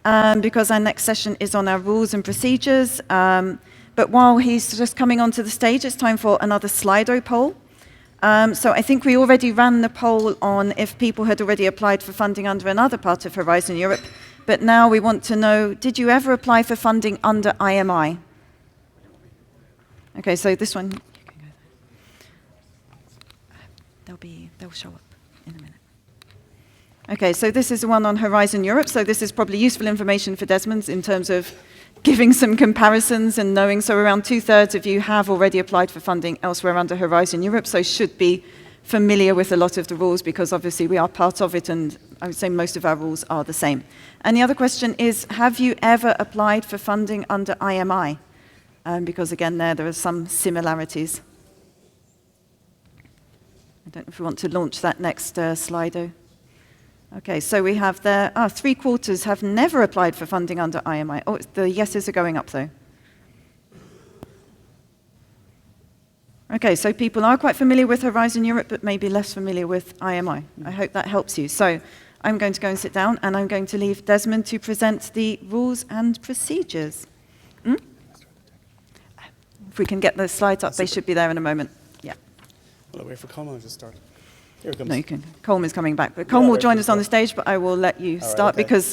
because our next session is on our rules and procedures. But while he's just coming onto the stage, it's time for another Slido poll. So I think we already ran the poll on if people had already applied for funding under another part of Horizon Europe. But now we want to know, did you ever apply for funding under IMI? Okay, so this one, you can go there. They'll show up in a minute. Okay, so this is the one on Horizon Europe. So this is probably useful information for Desmond in terms of giving some comparisons and knowing. So around 2/3 of you have already applied for funding elsewhere under Horizon Europe, so should be familiar with a lot of the rules because obviously we are part of it, and I would say most of our rules are the same. And the other question is, have you ever applied for funding under IMI? Because again, there are some similarities. I don't know if we want to launch that next Slido. Okay, so we have there, 3/4 have never applied for funding under IMI. Oh, the yeses are going up though. Okay, so people are quite familiar with Horizon Europe, but maybe less familiar with IMI. I hope that helps you. So I'm going to go and sit down, and I'm going to leave Desmond to present the rules and procedures. If we can get those slides up, they should be there in a moment. Yeah. Well, I'll wait for Colm, I'll just start. Here it comes. No, you can. Colm is coming back, but Colm will join us on the stage. But I will let you start because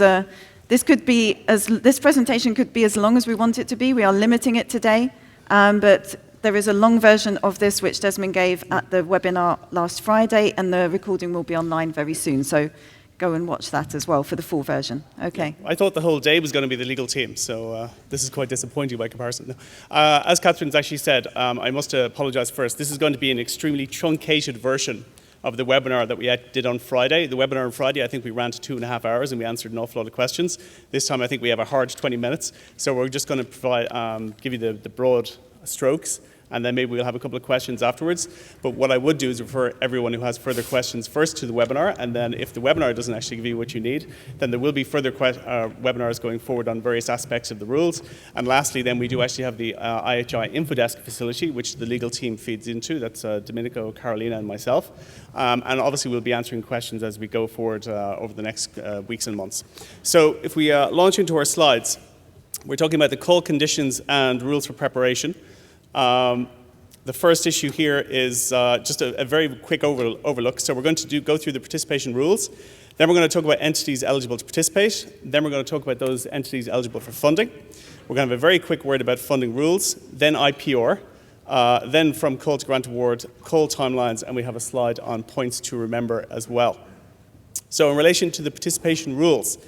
this presentation could be as long as we want it to be. We are limiting it today, but there is a long version of this which Desmond gave at the webinar last Friday, and the recording will be online very soon. So go and watch that as well for the full version. Okay. I thought the whole day was going to be the legal team, so this is quite disappointing by comparison. As Catherine's actually said, I must apologize first. This is going to be an extremely truncated version of the webinar that we did on Friday. The webinar on Friday, I think we ran to 2.5 hours and we answered an awful lot of questions. This time I think we have a hard 20 minutes, so we're just going to provide, give you the broad strokes, and then maybe we'll have a couple of questions afterwards. But what I would do is refer everyone who has further questions first to the webinar, and then if the webinar doesn't actually give you what you need, then there will be further webinars going forward on various aspects of the rules. And lastly, then we do actually have the IHI Infodesk facility, which the legal team feeds into. That's Domenico, Carolina, and myself. And obviously we'll be answering questions as we go forward over the next weeks and months. So if we launch into our slides, we're talking about the call conditions and rules for preparation. The first issue here is just a very quick overlook. So we're going to go through the participation rules. Then we're going to talk about entities eligible to participate. Then we're going to talk about those entities eligible for funding. We're going to have a very quick word about funding rules, then IPR, then from call to grant award, call timelines, and we have a slide on points to remember as well. So in relation to the participation rules,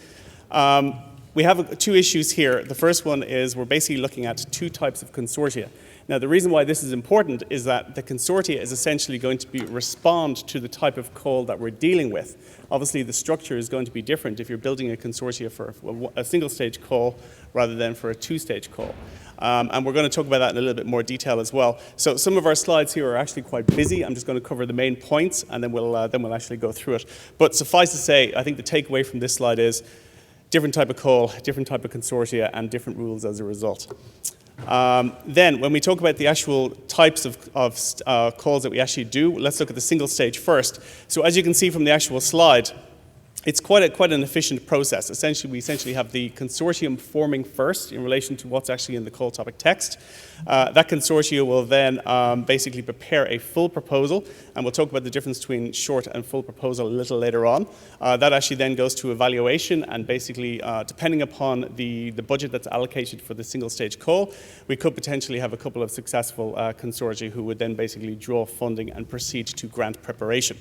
we have two issues here. The first one is we're basically looking at two types of consortia. Now, the reason why this is important is that the consortia is essentially going to respond to the type of call that we're dealing with. Obviously, the structure is going to be different if you're building a consortia for a single-stage call rather than for a two-stage call. And we're going to talk about that in a little bit more detail as well. So some of our slides here are actually quite busy. I'm just going to cover the main points, and then we'll actually go through it. But suffice to say, I think the takeaway from this slide is different type of call, different type of consortia, and different rules as a result. Then, when we talk about the actual types of calls that we actually do, let's look at the single stage first. So as you can see from the actual slide, it's quite an efficient process. We essentially have the consortium forming first in relation to what's actually in the call topic text. That consortium will then basically prepare a full proposal, and we'll talk about the difference between short and full proposal a little later on. That actually then goes to evaluation, and basically, depending upon the budget that's allocated for the single stage call, we could potentially have a couple of successful consortia who would then basically draw funding and proceed to grant preparation.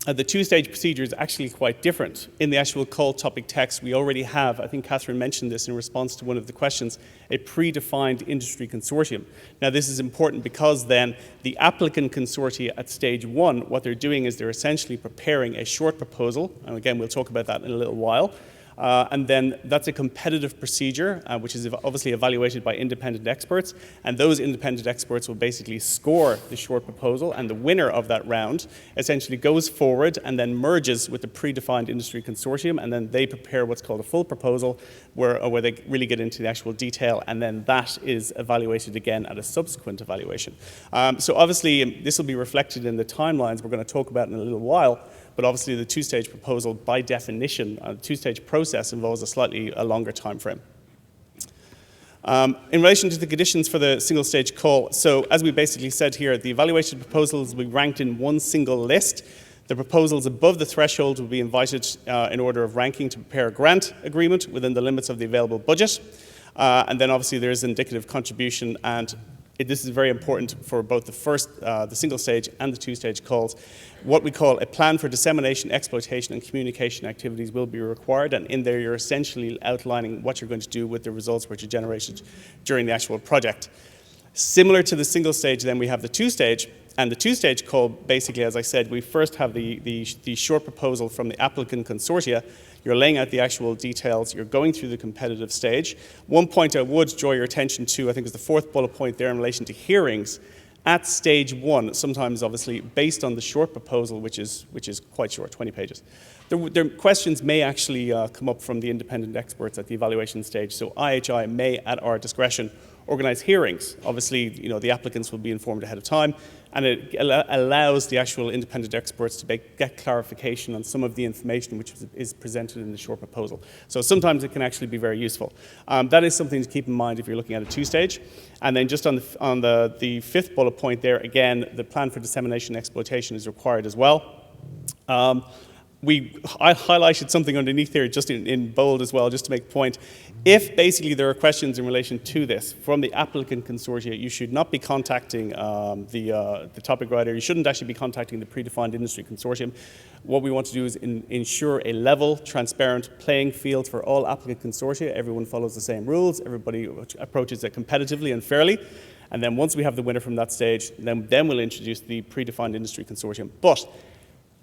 The two-stage procedure is actually quite different. In the actual call topic text, we already have, I think Catherine mentioned this in response to one of the questions, a predefined industry consortium. Now, this is important because then the applicant consortia at stage one, what they're doing is they're essentially preparing a short proposal, and again, we'll talk about that in a little while. And then that's a competitive procedure, which is obviously evaluated by independent experts. And those independent experts will basically score the short proposal, and the winner of that round essentially goes forward and then merges with the predefined industry consortium, and then they prepare what's called a full proposal, where they really get into the actual detail, and then that is evaluated again at a subsequent evaluation. So obviously, this will be reflected in the timelines we're going to talk about in a little while. but obviously the two-stage proposal, by definition, the two-stage process involves a longer time frame. In relation to the conditions for the single-stage call, so as we basically said here, the evaluated proposals will be ranked in one single list. The proposals above the threshold will be invited in order of ranking to prepare a grant agreement within the limits of the available budget. And then obviously there is indicative contribution, and this is very important for both the single stage and the two-stage calls. What we call a plan for dissemination, exploitation, and communication activities will be required, and in there you're essentially outlining what you're going to do with the results which are generated during the actual project. Similar to the single stage, then we have the two-stage, and the two-stage call, basically, as I said, we first have the short proposal from the applicant consortia. You're laying out the actual details. You're going through the competitive stage. One point I would draw your attention to, I think is the fourth bullet point there in relation to hearings. At stage one, sometimes obviously based on the short proposal, which is quite short, 20 pages, the questions may actually come up from the independent experts at the evaluation stage. So IHI may, at our discretion, organize hearings. Obviously, the applicants will be informed ahead of time, and it allows the actual independent experts to get clarification on some of the information which is presented in the short proposal. So sometimes it can actually be very useful. That is something to keep in mind if you're looking at a two-stage. And then just on the fifth bullet point there, again, the plan for dissemination and exploitation is required as well. I highlighted something underneath here just in bold as well, just to make a point. If basically there are questions in relation to this from the applicant consortia, you should not be contacting the topic writer. You shouldn't actually be contacting the predefined industry consortium. What we want to do is ensure a level, transparent playing field for all applicant consortia. Everyone follows the same rules. Everybody approaches it competitively and fairly. And then once we have the winner from that stage, then we'll introduce the predefined industry consortium. But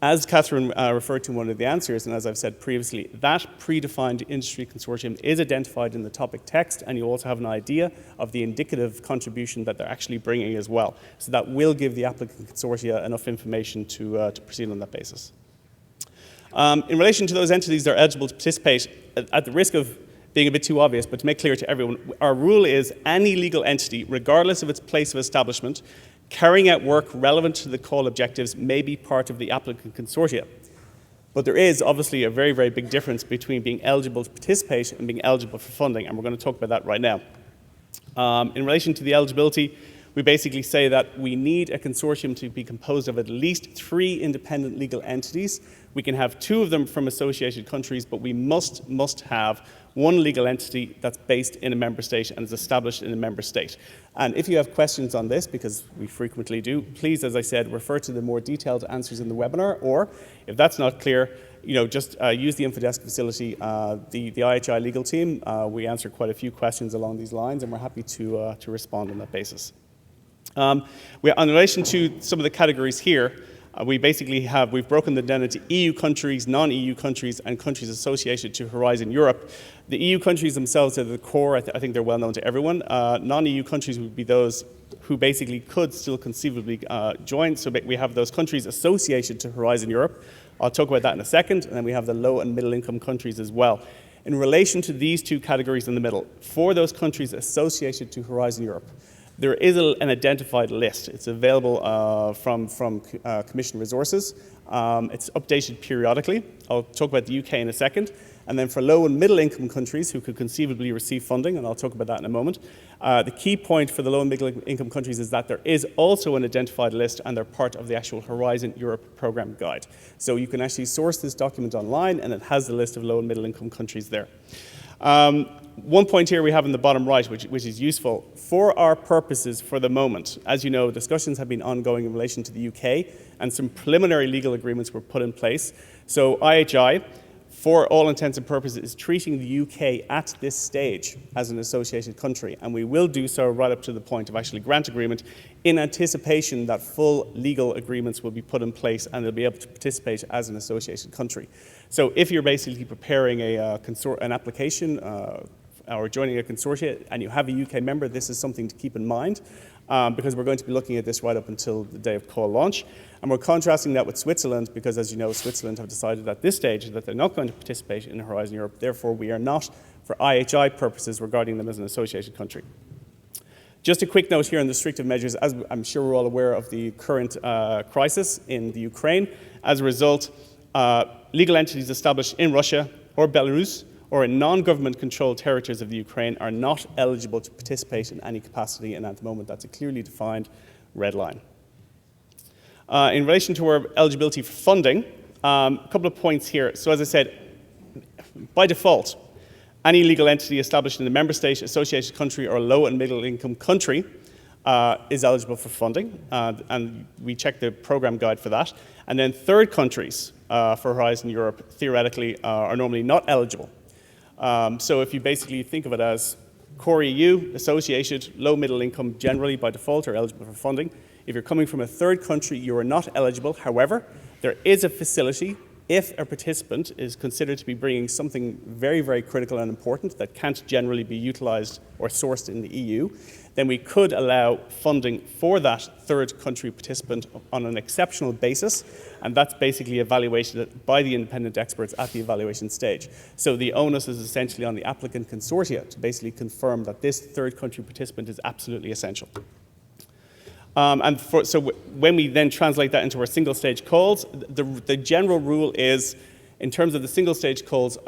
as Catherine referred to in one of the answers, and as I've said previously, that predefined industry consortium is identified in the topic text, and you also have an idea of the indicative contribution that they're actually bringing as well. So that will give the applicant consortia enough information to proceed on that basis. In relation to those entities that are eligible to participate, at the risk of being a bit too obvious, but to make clear to everyone, our rule is any legal entity, regardless of its place of establishment, carrying out work relevant to the call objectives may be part of the applicant consortia. But there is obviously a very, very big difference between being eligible to participate and being eligible for funding, and we're going to talk about that right now. In relation to the eligibility, we basically say that we need a consortium to be composed of at least 3 independent legal entities. We can have 2 of them from associated countries, but we must have 1 legal entity that's based in a member state and is established in a member state. And if you have questions on this, because we frequently do, please, as I said, refer to the more detailed answers in the webinar, or if that's not clear, just use the InfoDesk facility, the IHI legal team. We answer quite a few questions along these lines, and we're happy to respond on that basis. In relation to some of the categories here, we've broken them down into EU countries, non-EU countries, and countries associated to Horizon Europe. The EU countries themselves are the core. I think they're well known to everyone. Non-EU countries would be those who basically could still conceivably join. So we have those countries associated to Horizon Europe. I'll talk about that in a second. And then we have the low and middle income countries as well. In relation to these 2 categories in the middle, for those countries associated to Horizon Europe, there is an identified list. It's available from Commission Resources. It's updated periodically. I'll talk about the UK in a second. And then for low and middle income countries who could conceivably receive funding, and I'll talk about that in a moment, the key point for the low and middle income countries is that there is also an identified list, and they're part of the actual Horizon Europe program guide. So you can actually source this document online, and it has the list of low and middle income countries there. One point here we have in the bottom right, which is useful. For our purposes for the moment, as you know, discussions have been ongoing in relation to the UK, and some preliminary legal agreements were put in place. So IHI, for all intents and purposes, is treating the UK at this stage as an associated country, and we will do so right up to the point of actually grant agreement in anticipation that full legal agreements will be put in place and they'll be able to participate as an associated country. So if you're basically preparing an application or joining a consortia and you have a UK member, this is something to keep in mind because we're going to be looking at this right up until the day of call launch. And we're contrasting that with Switzerland because, as you know, Switzerland have decided at this stage that they're not going to participate in Horizon Europe. Therefore, we are not, for IHI purposes, regarding them as an associated country. Just a quick note here on the restrictive measures. As I'm sure we're all aware of the current crisis in the Ukraine. As a result, legal entities established in Russia or Belarus or in non-government controlled territories of the Ukraine are not eligible to participate in any capacity, and at the moment that's a clearly defined red line. In relation to our eligibility for funding, a couple of points here. So as I said, by default, any legal entity established in a member state, associated country, or low and middle income country is eligible for funding, and we check the program guide for that. And then third countries for Horizon Europe, theoretically, are normally not eligible. So if you basically think of it as core EU, associated, low middle income generally by default are eligible for funding. If you're coming from a third country, you are not eligible. However, there is a facility if a participant is considered to be bringing something very, very critical and important that can't generally be utilized or sourced in the EU, then we could allow funding for that third country participant on an exceptional basis, and that's basically evaluated by the independent experts at the evaluation stage. So the onus is essentially on the applicant consortia to basically confirm that this third country participant is absolutely essential. So when we then translate that into our single stage calls, the general rule is, in terms of the single stage calls,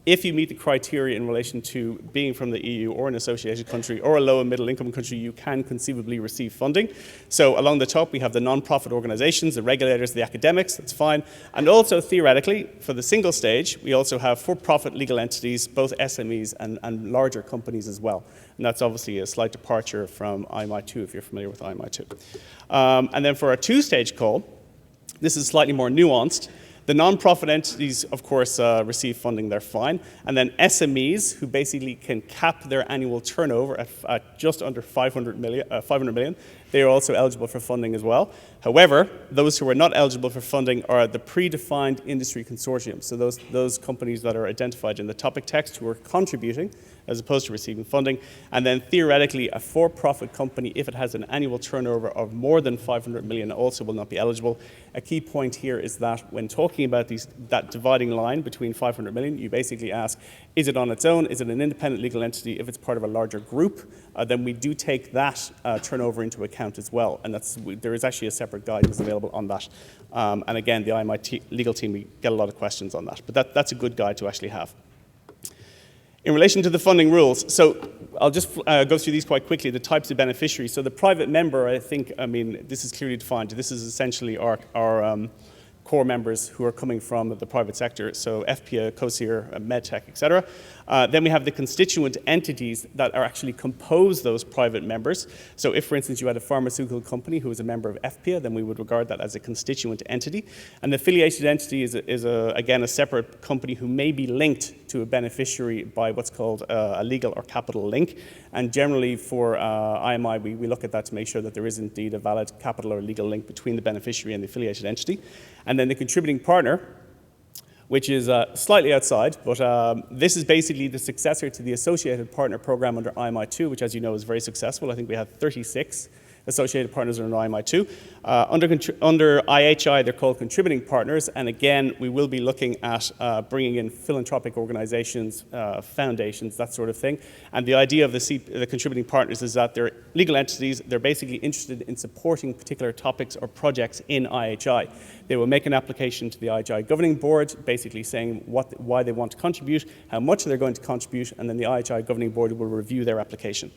if you meet the criteria in relation to being from the EU or an associated country or a low and middle income country, you can conceivably receive funding. So along the top, we have the non-profit organizations, the regulators, the academics, that's fine. And also theoretically, for the single stage, we also have for-profit legal entities, both SMEs and larger companies as well. And that's obviously a slight departure from IMI 2, if you're familiar with IMI 2. And then for our two-stage call, this is slightly more nuanced. The non-profit entities, of course, receive funding, they're fine. And then SMEs, who basically can cap their annual turnover at just under 500 million, they are also eligible for funding as well. However, those who are not eligible for funding are the predefined industry consortium. So those companies that are identified in the topic text who are contributing as opposed to receiving funding. And then theoretically, a for-profit company, if it has an annual turnover of more than 500 million, also will not be eligible. A key point here is that when talking about that dividing line between 500 million, you basically ask, is it on its own? Is it an independent legal entity? If it's part of a larger group, then we do take that turnover into account as well. And there is actually a separate guidance available on that. And again, the IMI legal team, we get a lot of questions on that. But that's a good guide to actually have. In relation to the funding rules, so I'll just go through these quite quickly, the types of beneficiaries. So the private member, I mean, this is clearly defined. This is essentially our core members who are coming from the private sector, so FPA, COSIR, MedTech, etc. Then we have the constituent entities that are actually compose those private members. So if, for instance, you had a pharmaceutical company who is a member of FPA, then we would regard that as a constituent entity. And the affiliated entity is again, a separate company who may be linked to a beneficiary by what's called a legal or capital link. And generally for IMI, we look at that to make sure that there is indeed a valid capital or legal link between the beneficiary and the affiliated entity. And then the contributing partner, which is slightly outside, but this is basically the successor to the associated partner program under IMI 2, which, as you know, is very successful. I think we have 36 associated partners under IMI 2. Under IHI, they're called contributing partners, and again, we will be looking at bringing in philanthropic organizations, foundations, that sort of thing. And the idea of the contributing partners is that they're legal entities, they're basically interested in supporting particular topics or projects in IHI. They will make an application to the IHI governing board, basically saying why they want to contribute, how much they're going to contribute, and then the IHI governing board will review their application.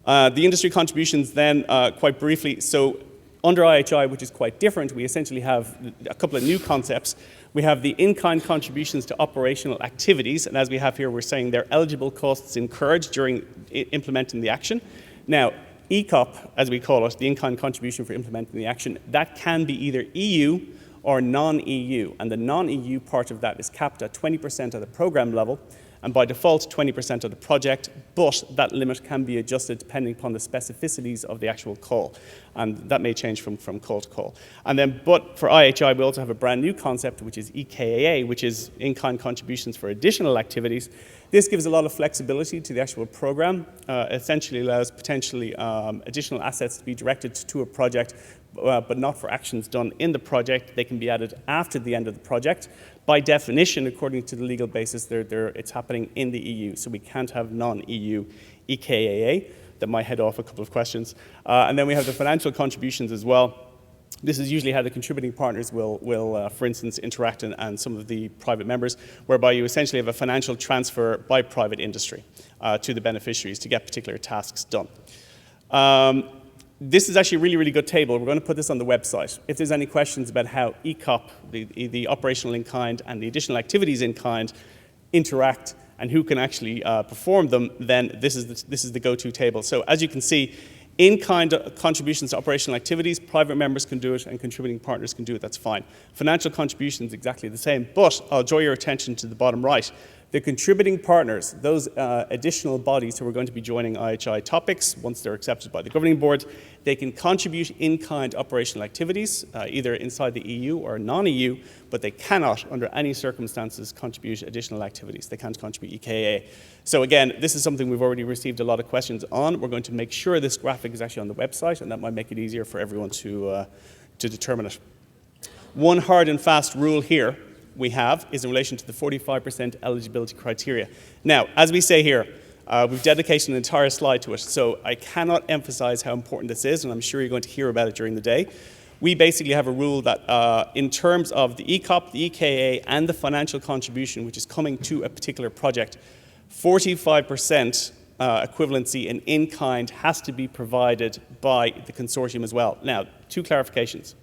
The industry contributions then, quite briefly, so under IHI, which is quite different, we essentially have a couple of new concepts. We have the in-kind contributions to operational activities, and as we have here, we're saying they're eligible costs incurred during implementing the action. Now, ECOP, as we call it, the in-kind contribution for implementing the action, that can be either EU or non-EU, and the non-EU part of that is capped at 20% at the program level, and by default 20% of the project, but that limit can be adjusted depending upon the specificities of the actual call, and that may change from call to call. And then, but for IHI, we also have a brand new concept, which is EKAA, which is in-kind contributions for additional activities. This gives a lot of flexibility to the actual program, essentially allows potentially additional assets to be directed to a project, but not for actions done in the project. They can be added after the end of the project. By definition, according to the legal basis, it's happening in the EU, so we can't have non-EU EKAA. That might head off a couple of questions. And then we have the financial contributions as well. This is usually how the contributing partners will for instance, interact and some of the private members, whereby you essentially have a financial transfer by private industry to the beneficiaries to get particular tasks done. This is actually a really, really good table. We're going to put this on the website. If there's any questions about how ECOP, the operational in kind, and the additional activities in kind interact and who can actually perform them, then this is the go-to table. So as you can see, in-kind contributions to operational activities, private members can do it and contributing partners can do it, that's fine. Financial contributions, exactly the same, but I'll draw your attention to the bottom right. The contributing partners, those additional bodies who are going to be joining IHI topics, once they're accepted by the governing board, they can contribute in-kind operational activities, either inside the EU or non-EU, but they cannot, under any circumstances, contribute additional activities. They can't contribute EKA. So again, this is something we've already received a lot of questions on. We're going to make sure this graphic is actually on the website, and that might make it easier for everyone to determine it. One hard and fast rule here we have is in relation to the 45% eligibility criteria. Now, as we say here, we've dedicated an entire slide to it, so I cannot emphasize how important this is, and I'm sure you're going to hear about it during the day. We basically have a rule that in terms of the ECOP, the EKA, and the financial contribution which is coming to a particular project, 45% equivalency in kind has to be provided by the consortium as well. Now, two clarifications.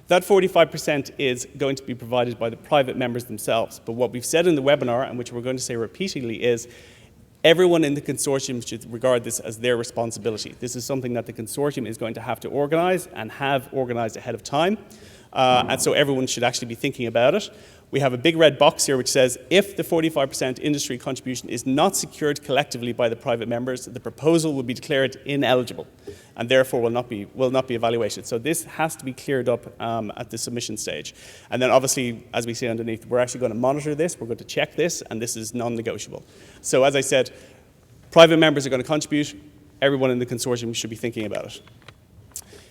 That 45% is going to be provided by the private members themselves. But what we've said in the webinar, and which we're going to say repeatedly, is everyone in the consortium should regard this as their responsibility. This is something that the consortium is going to have to organize and have organized ahead of time. And so everyone should actually be thinking about it. We have a big red box here which says if the 45% industry contribution is not secured collectively by the private members, the proposal will be declared ineligible and therefore will not be evaluated. So this has to be cleared up at the submission stage. And then obviously, as we see underneath, we're actually going to monitor this, we're going to check this, and this is non-negotiable. So as I said, private members are going to contribute, everyone in the consortium should be thinking about it.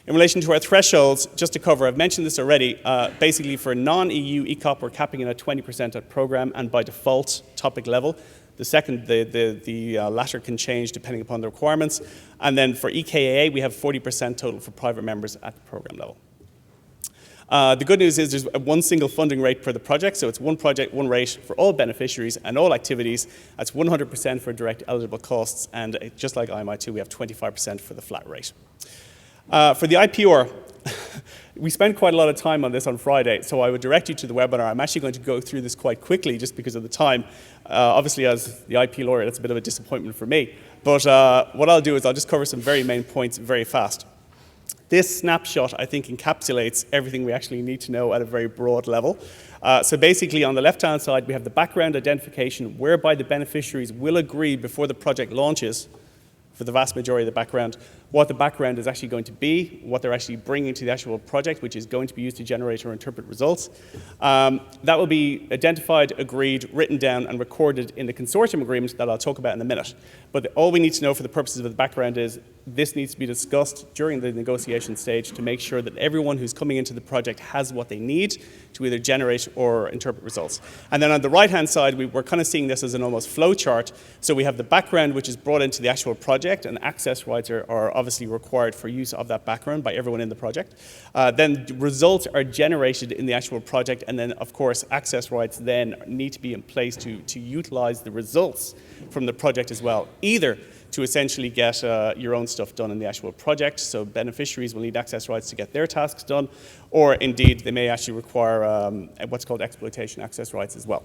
In relation to our thresholds, just to cover, I've mentioned this already, basically for non-EU ECOP, we're capping it at 20% at program and by default topic level. The latter can change depending upon the requirements. And then for EKAA, we have 40% total for private members at the program level. The good news is there's one single funding rate per the project, so it's one project, one rate for all beneficiaries and all activities. That's 100% for direct eligible costs, and just like IMI2, we have 25% for the flat rate. For the IPR, we spent quite a lot of time on this on Friday, so I would direct you to the webinar. I'm actually going to go through this quite quickly just because of the time. Obviously, as the IP lawyer, that's a bit of a disappointment for me. But what I'll do is I'll just cover some very main points very fast. This snapshot, I think, encapsulates everything we actually need to know at a very broad level. So basically, on the left-hand side, we have the background identification, whereby the beneficiaries will agree before the project launches, for the vast majority of the background, what the background is actually going to be, what they're actually bringing to the actual project, which is going to be used to generate or interpret results. That will be identified, agreed, written down, and recorded in the consortium agreement that I'll talk about in a minute. But all we need to know for the purposes of the background is this needs to be discussed during the negotiation stage to make sure that everyone who's coming into the project has what they need to either generate or interpret results. And then on the right-hand side, we're kind of seeing this as an almost flow chart. So we have the background, which is brought into the actual project, and access rights are obviously required for use of that background by everyone in the project. Then results are generated in the actual project, and then, of course, access rights then need to be in place to utilize the results from the project as well, either to essentially get your own stuff done in the actual project, so beneficiaries will need access rights to get their tasks done, or indeed they may actually require what's called exploitation access rights as well.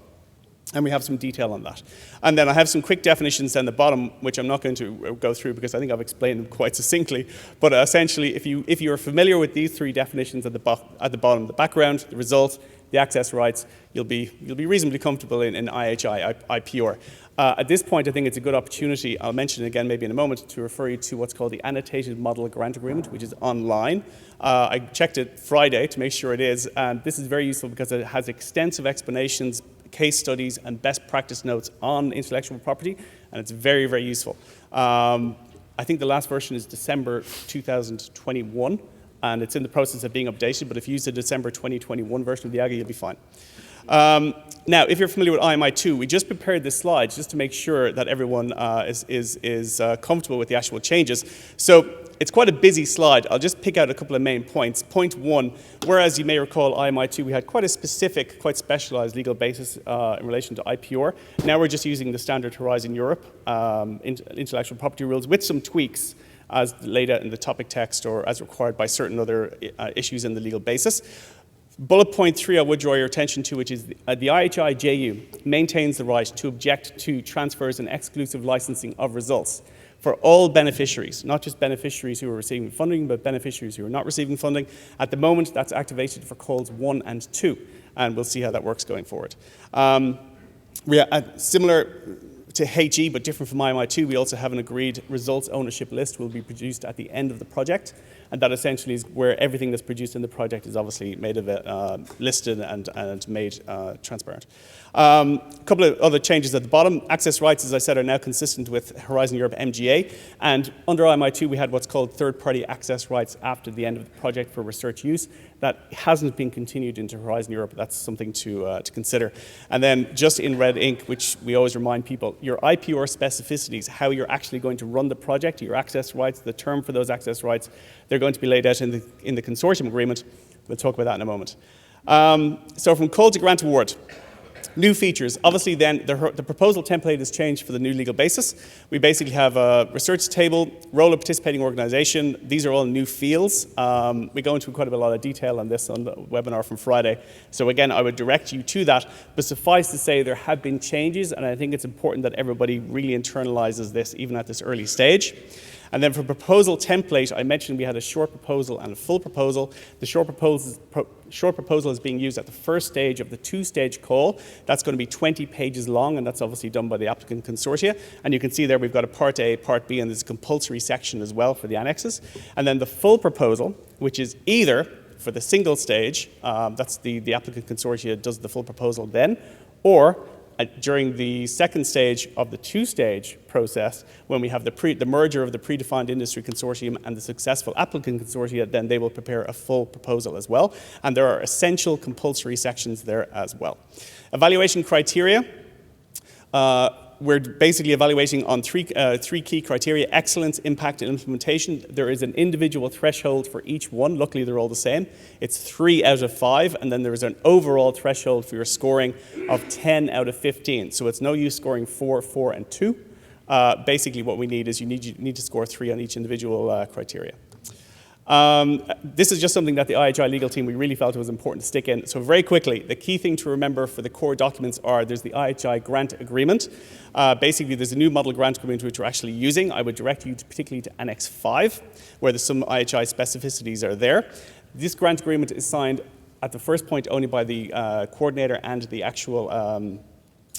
And we have some detail on that. And then I have some quick definitions down the bottom, which I'm not going to go through because I think I've explained them quite succinctly. But essentially, if you are familiar with these three definitions at the bottom, the background, the result, the access rights, you'll be reasonably comfortable in IHI, IPR. At this point, I think it's a good opportunity, I'll mention it again maybe in a moment, to refer you to what's called the Annotated Model Grant Agreement, which is online. I checked it Friday to make sure it is, and this is very useful because it has extensive explanations, case studies, and best practice notes on intellectual property, and it's very, very useful. I think the last version is December 2021, and it's in the process of being updated, but if you use the December 2021 version of the AGA, you'll be fine. Now, if you're familiar with IMI2, we just prepared this slide just to make sure that everyone is comfortable with the actual changes. So it's quite a busy slide. I'll just pick out a couple of main points. Point one, whereas you may recall IMI2, we had quite a specific, quite specialized legal basis in relation to IPR. Now we're just using the standard Horizon Europe intellectual property rules with some tweaks as laid out in the topic text or as required by certain other issues in the legal basis. Bullet point 3 I would draw your attention to, which is the IHI-JU maintains the right to object to transfers and exclusive licensing of results for all beneficiaries, not just beneficiaries who are receiving funding, but beneficiaries who are not receiving funding. At the moment, that's activated for calls 1 and 2, and we'll see how that works going forward. Similar to HE, but different from IMI2, we also have an agreed results ownership list will be produced at the end of the project, and that essentially is where everything that's produced in the project is obviously made listed and made transparent. A couple of other changes at the bottom. Access rights, as I said, are now consistent with Horizon Europe MGA, and under IMI2 we had what's called third-party access rights after the end of the project for research use. That hasn't been continued into Horizon Europe. That's something to consider. And then just in red ink, which we always remind people, your IPR specificities, how you're actually going to run the project, your access rights, the term for those access rights, they're going to be laid out in the Consortium agreement. We'll talk about that in a moment. So from call to grant award. New features. Obviously then, the proposal template has changed for the new legal basis. We basically have a research table, role of participating organization. These are all new fields. We go into quite a lot of detail on this on the webinar from Friday. So again, I would direct you to that. But suffice to say, there have been changes, and I think it's important that everybody really internalizes this, even at this early stage. And then for proposal template, I mentioned we had a short proposal and a full proposal. The short proposal is being used at the first stage of the two-stage call. That's going to be 20 pages long, and that's obviously done by the applicant consortia. And you can see there we've got a Part A, Part B, and there's a compulsory section as well for the annexes. And then the full proposal, which is either for the single stage, that's the applicant consortia does the full proposal then, or during the second stage of the two-stage process, when we have the merger of the predefined industry consortium and the successful applicant consortia, then they will prepare a full proposal as well. And there are essential compulsory sections there as well. Evaluation criteria. We're basically evaluating on three key criteria: excellence, impact, and implementation. There is an individual threshold for each one. Luckily, they're all the same. It's 3 out of 5, and then there is an overall threshold for your scoring of 10 out of 15. So it's no use scoring 4, 4, and 2. Basically, what we need is you need to score 3 on each individual criteria. This is just something that the IHI legal team, we really felt it was important to stick in. So very quickly, the key thing to remember for the core documents are there's the IHI Grant Agreement. Basically, there's a new model grant agreement which we're actually using. I would direct you particularly to Annex 5, where there's some IHI specificities are there. This grant agreement is signed at the first point only by the coordinator and the actual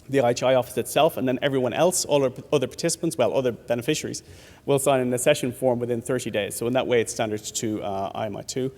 the IHI office itself, and then everyone else, all other participants, well, other beneficiaries, will sign in a session form within 30 days. So in that way, it's standard to IMI2.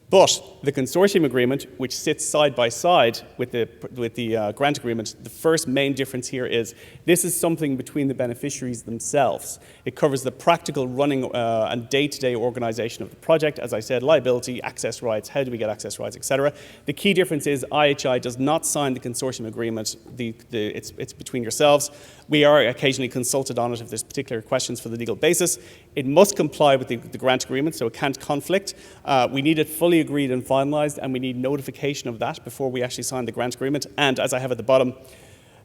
But the consortium agreement, which sits side by side with the grant agreement, the first main difference here is this is something between the beneficiaries themselves. It covers the practical running and day-to-day organization of the project. As I said, liability, access rights, how do we get access rights, etc. The key difference is IHI does not sign the consortium agreement. It's between yourselves. We are occasionally consulted on it if there's particular questions for the legal basis. It must comply with the grant agreement, so it can't conflict. We need it fully agreed and finalized, and we need notification of that before we actually sign the grant agreement. And as I have at the bottom,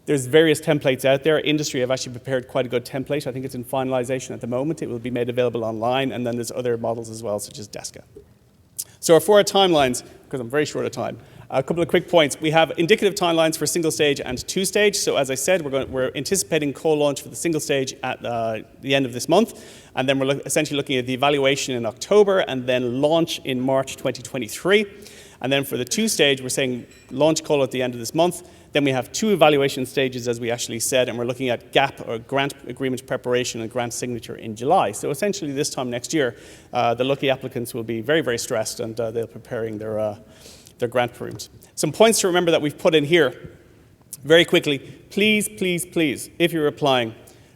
there's various templates out there. Industry have actually prepared quite a good template. I think it's in finalization at the moment. It will be made available online, and then there's other models as well, such as DESCA. So for our timelines, because I'm very short of time, a couple of quick points. We have indicative timelines for single stage and two stage. So as I said, we're anticipating call launch for the single stage at the end of this month. And then we're essentially looking at the evaluation in October and then launch in March 2023. And then for the two stage, we're saying launch call at the end of this month. Then we have 2 evaluation stages, as we actually said, and we're looking at GAP, or grant agreement preparation, and grant signature in July. So essentially this time next year, the lucky applicants will be very, very stressed, and they'll be preparing their grant agreements. Some points to remember that we've put in here very quickly. Please, please, please, if you're applying,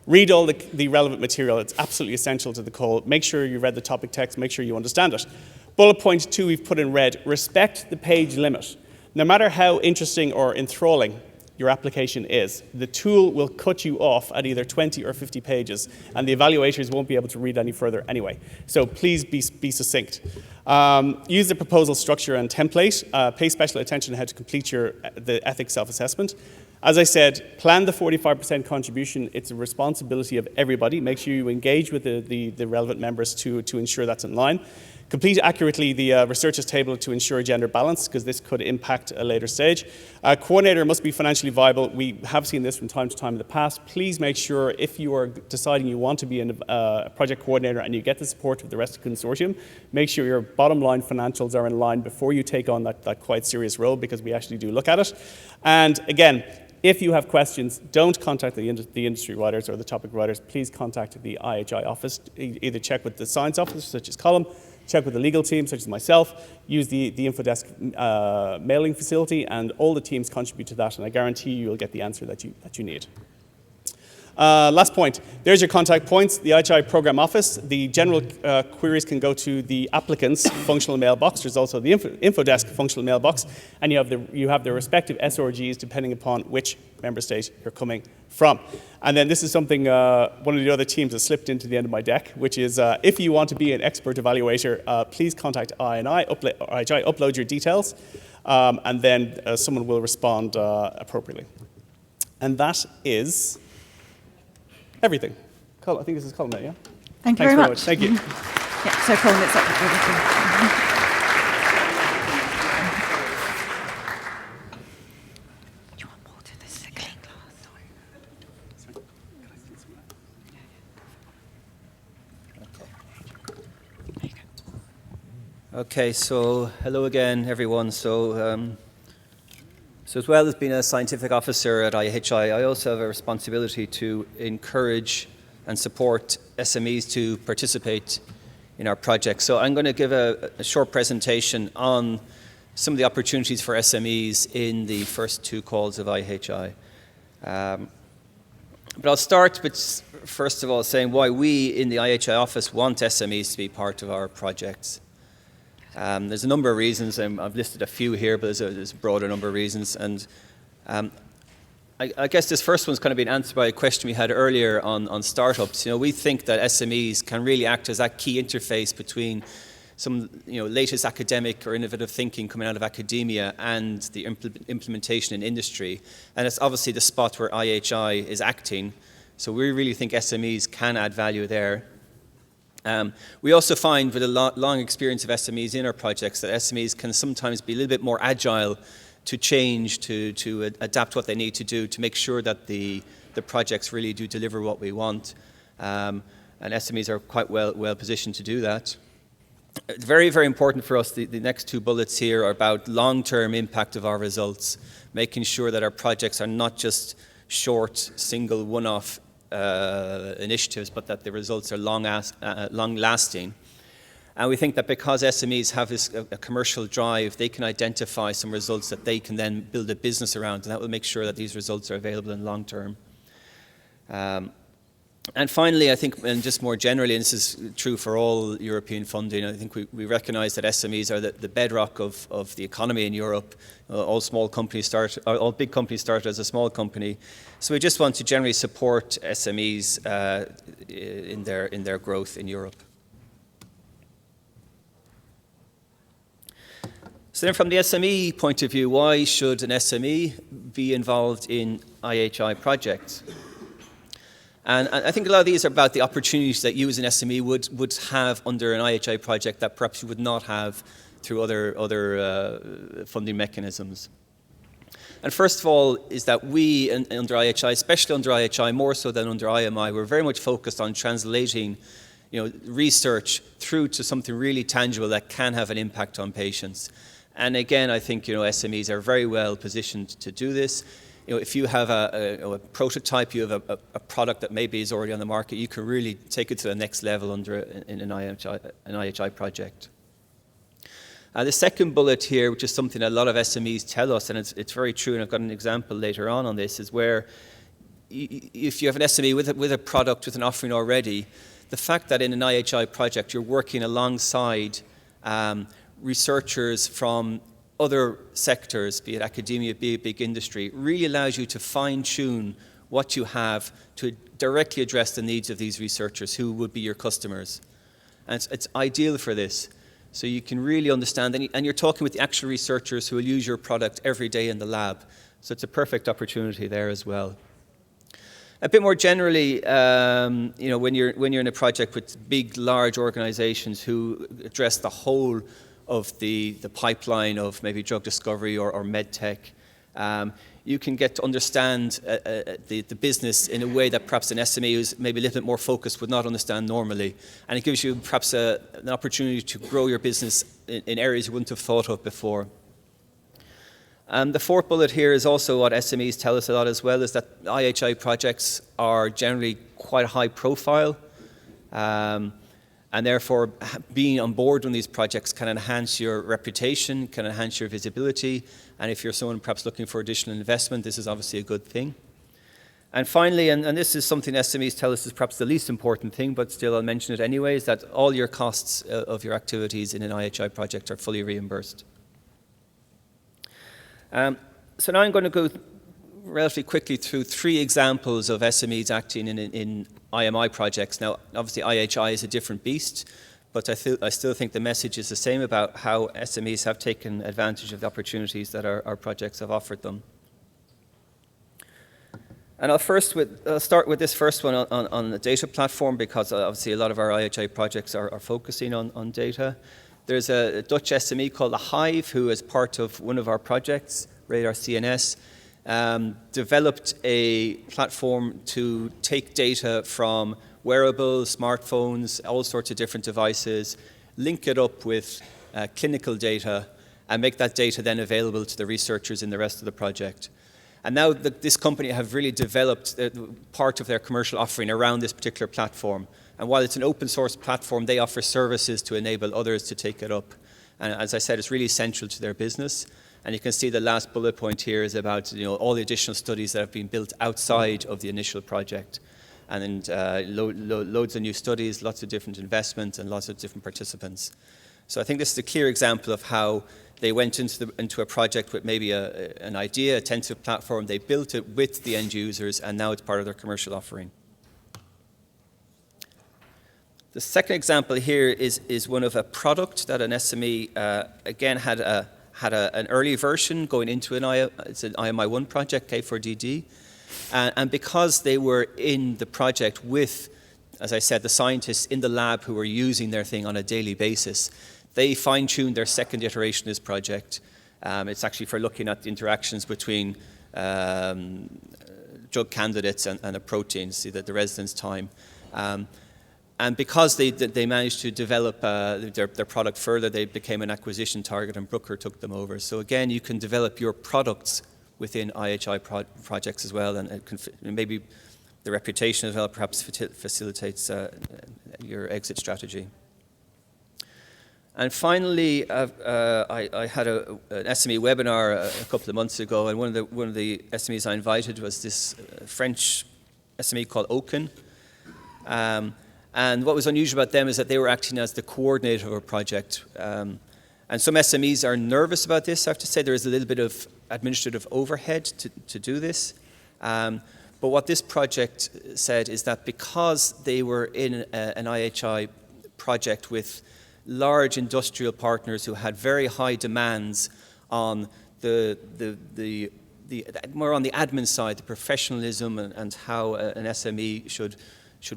read all the relevant material. It's absolutely essential to the call. Make sure you read the topic text. Make sure you understand it. Bullet point 2 we've put in red. Respect the page limit. No matter how interesting or enthralling your application is. The tool will cut you off at either 20 or 50 pages, and the evaluators won't be able to read any further anyway. So please be succinct. Use the proposal structure and template. Pay special attention to how to complete the ethics self-assessment. As I said, plan the 45% contribution. It's a responsibility of everybody. Make sure you engage with the relevant members to ensure that's in line. Complete accurately the researchers table to ensure gender balance, because this could impact a later stage. Coordinator must be financially viable. We have seen this from time to time in the past. Please make sure, if you are deciding you want to be a project coordinator and you get the support of the rest of the consortium, make sure your bottom line financials are in line before you take on that quite serious role, because we actually do look at it. And again, if you have questions, don't contact the industry writers or the topic writers. Please contact the IHI office. Either check with the science office, such as Colm, check with the legal team, such as myself, use the InfoDesk mailing facility, and all the teams contribute to that, and I guarantee you'll get the answer that you need. Last point, there's your contact points, the IHI program office. The general queries can go to the applicant's functional mailbox. There's also the InfoDesk functional mailbox, and you have the respective SRGs depending upon which member state you're coming from. And then this is something one of the other teams has slipped into the end of my deck, which is if you want to be an expert evaluator, please contact IHI, upload your details, and then someone will respond appropriately. And that is everything. I think this is Colm now, yeah? Thank you Thanks very much. Thank you. Yeah, so Colm, it's up to everything. Do you want water? This is a clean glass. Okay, so hello again, everyone. So as well as being a scientific officer at IHI, I also have a responsibility to encourage and support SMEs to participate in our project. So I'm going to give a short presentation on some of the opportunities for SMEs in the first two calls of IHI. But I'll start with, first of all, saying why we in the IHI office want SMEs to be part of our projects. There's a number of reasons, and I've listed a few here, but there's a broader number of reasons. And I guess this first one's kind of been answered by a question we had earlier on startups. You know, we think that SMEs can really act as that key interface between some latest academic or innovative thinking coming out of academia and the implementation in industry. And it's obviously the spot where IHI is acting. So we really think SMEs can add value there. We also find with a long experience of SMEs in our projects that SMEs can sometimes be a little bit more agile to change, to adapt what they need to do to make sure that the projects really do deliver what we want. And SMEs are quite well positioned to do that. Very, very important for us, the next two bullets here are about long-term impact of our results, making sure that our projects are not just short, single, one-off initiatives, but that the results are long-lasting. And we think that because SMEs have a commercial drive, they can identify some results that they can then build a business around, and that will make sure that these results are available in long term. And finally, I think, and just more generally, and this is true for all European funding, I think we recognise that SMEs are the bedrock of the economy in Europe. All big companies start as a small company. So we just want to generally support SMEs in their growth in Europe. So then from the SME point of view, why should an SME be involved in IHI projects? And I think a lot of these are about the opportunities that you as an SME would have under an IHI project that perhaps you would not have through other funding mechanisms. And first of all is that we under IHI, especially under IHI more so than under IMI, we're very much focused on translating research through to something really tangible that can have an impact on patients. And again, I think SMEs are very well positioned to do this. If you have a prototype, you have a product that maybe is already on the market, you can really take it to the next level in an IHI project. The second bullet here, which is something that a lot of SMEs tell us, and it's very true, and I've got an example later on this, is where if you have an SME with a product, with an offering already, the fact that in an IHI project you're working alongside researchers from other sectors, be it academia, be it big industry, really allows you to fine-tune what you have to directly address the needs of these researchers who would be your customers. And it's ideal for this. So you can really understand, and you're talking with the actual researchers who will use your product every day in the lab. So it's a perfect opportunity there as well. A bit more generally, when you're in a project with big, large organizations who address the whole of the pipeline of maybe drug discovery or med tech, you can get to understand the business in a way that perhaps an SME who's maybe a little bit more focused would not understand normally. And it gives you perhaps an opportunity to grow your business in areas you wouldn't have thought of before. The fourth bullet here is also what SMEs tell us a lot as well, is that IHI projects are generally quite high profile. And therefore, being on board on these projects can enhance your reputation, can enhance your visibility. And if you're someone perhaps looking for additional investment, this is obviously a good thing. And finally, and this is something SMEs tell us is perhaps the least important thing, but still I'll mention it anyway, is that all your costs of your activities in an IHI project are fully reimbursed. So now I'm going to go relatively quickly through 3 examples of SMEs acting in IMI projects. Now, obviously, IHI is a different beast, but I still think the message is the same about how SMEs have taken advantage of the opportunities that our projects have offered them. And I'll start with this first one on the data platform, because obviously a lot of our IHI projects are focusing on data. There's a Dutch SME called the Hive, who is part of one of our projects, Radar CNS, developed a platform to take data from wearables, smartphones, all sorts of different devices, link it up with clinical data, and make that data then available to the researchers in the rest of the project. And now this company have really developed part of their commercial offering around this particular platform. And while it's an open source platform, they offer services to enable others to take it up. And as I said, it's really central to their business. And you can see the last bullet point here is about all the additional studies that have been built outside of the initial project. And loads of new studies, lots of different investment, and lots of different participants. So I think this is a clear example of how they went into a project with maybe an idea, a tentative platform. They built it with the end users, and now it's part of their commercial offering. The second example here is one of a product that an SME, again, had an early version going into it's an IMI1 project, K4DD. And because they were in the project with, as I said, the scientists in the lab who were using their thing on a daily basis, they fine-tuned their second iteration of this project. It's actually for looking at the interactions between drug candidates and a protein, see the residence time. And because they managed to develop their product further, they became an acquisition target, and Brooker took them over. So again, you can develop your products within IHI projects as well, and maybe the reputation as well perhaps facilitates your exit strategy. And finally, I had an SME webinar a couple of months ago, and one of the SMEs I invited was this French SME called Oken. And what was unusual about them is that they were acting as the coordinator of a project. And some SMEs are nervous about this. I have to say there is a little bit of administrative overhead to do this. But what this project said is that because they were in an IHI project with large industrial partners who had very high demands on the more on the admin side, the professionalism and how an SME should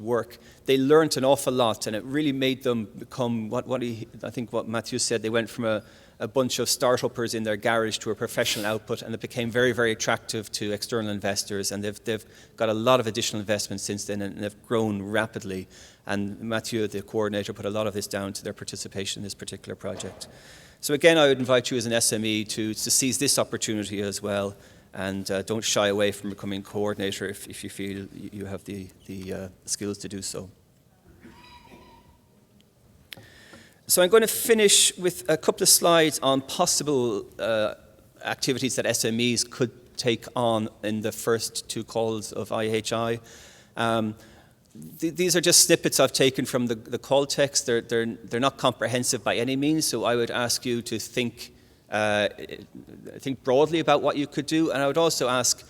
work, they learned an awful lot, and it really made them become I think what Matthew said. They went from a bunch of start-uppers in their garage to a professional output, and it became very, very attractive to external investors, and they've got a lot of additional investment since then, and they've grown rapidly. And Matthew, the coordinator, put a lot of this down to their participation in this particular project. So again, I would invite you as an SME to seize this opportunity as well, and don't shy away from becoming coordinator if you feel you have the skills to do so. So I'm going to finish with a couple of slides on possible activities that SMEs could take on in the first 2 calls of IHI. These are just snippets I've taken from the call text. They're not comprehensive by any means, so I would ask you to think think broadly about what you could do. And I would also ask,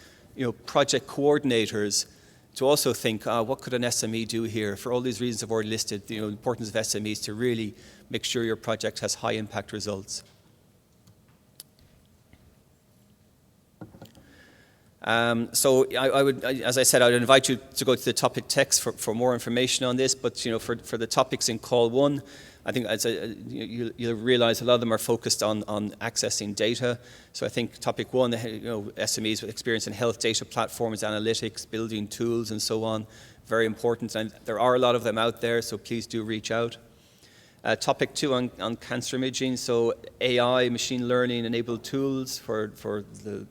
project coordinators to also think, what could an SME do here? For all these reasons I've already listed, the importance of SMEs to really make sure your project has high impact results. So I would, as I said, I would invite you to go to the topic text for more information on this. But for the topics in call 1, I think you'll realize a lot of them are focused on accessing data. So I think topic 1, SMEs with experience in health data platforms, analytics, building tools, and so on, very important. And there are a lot of them out there, so please do reach out. Topic 2 on cancer imaging, so AI, machine learning enabled tools for the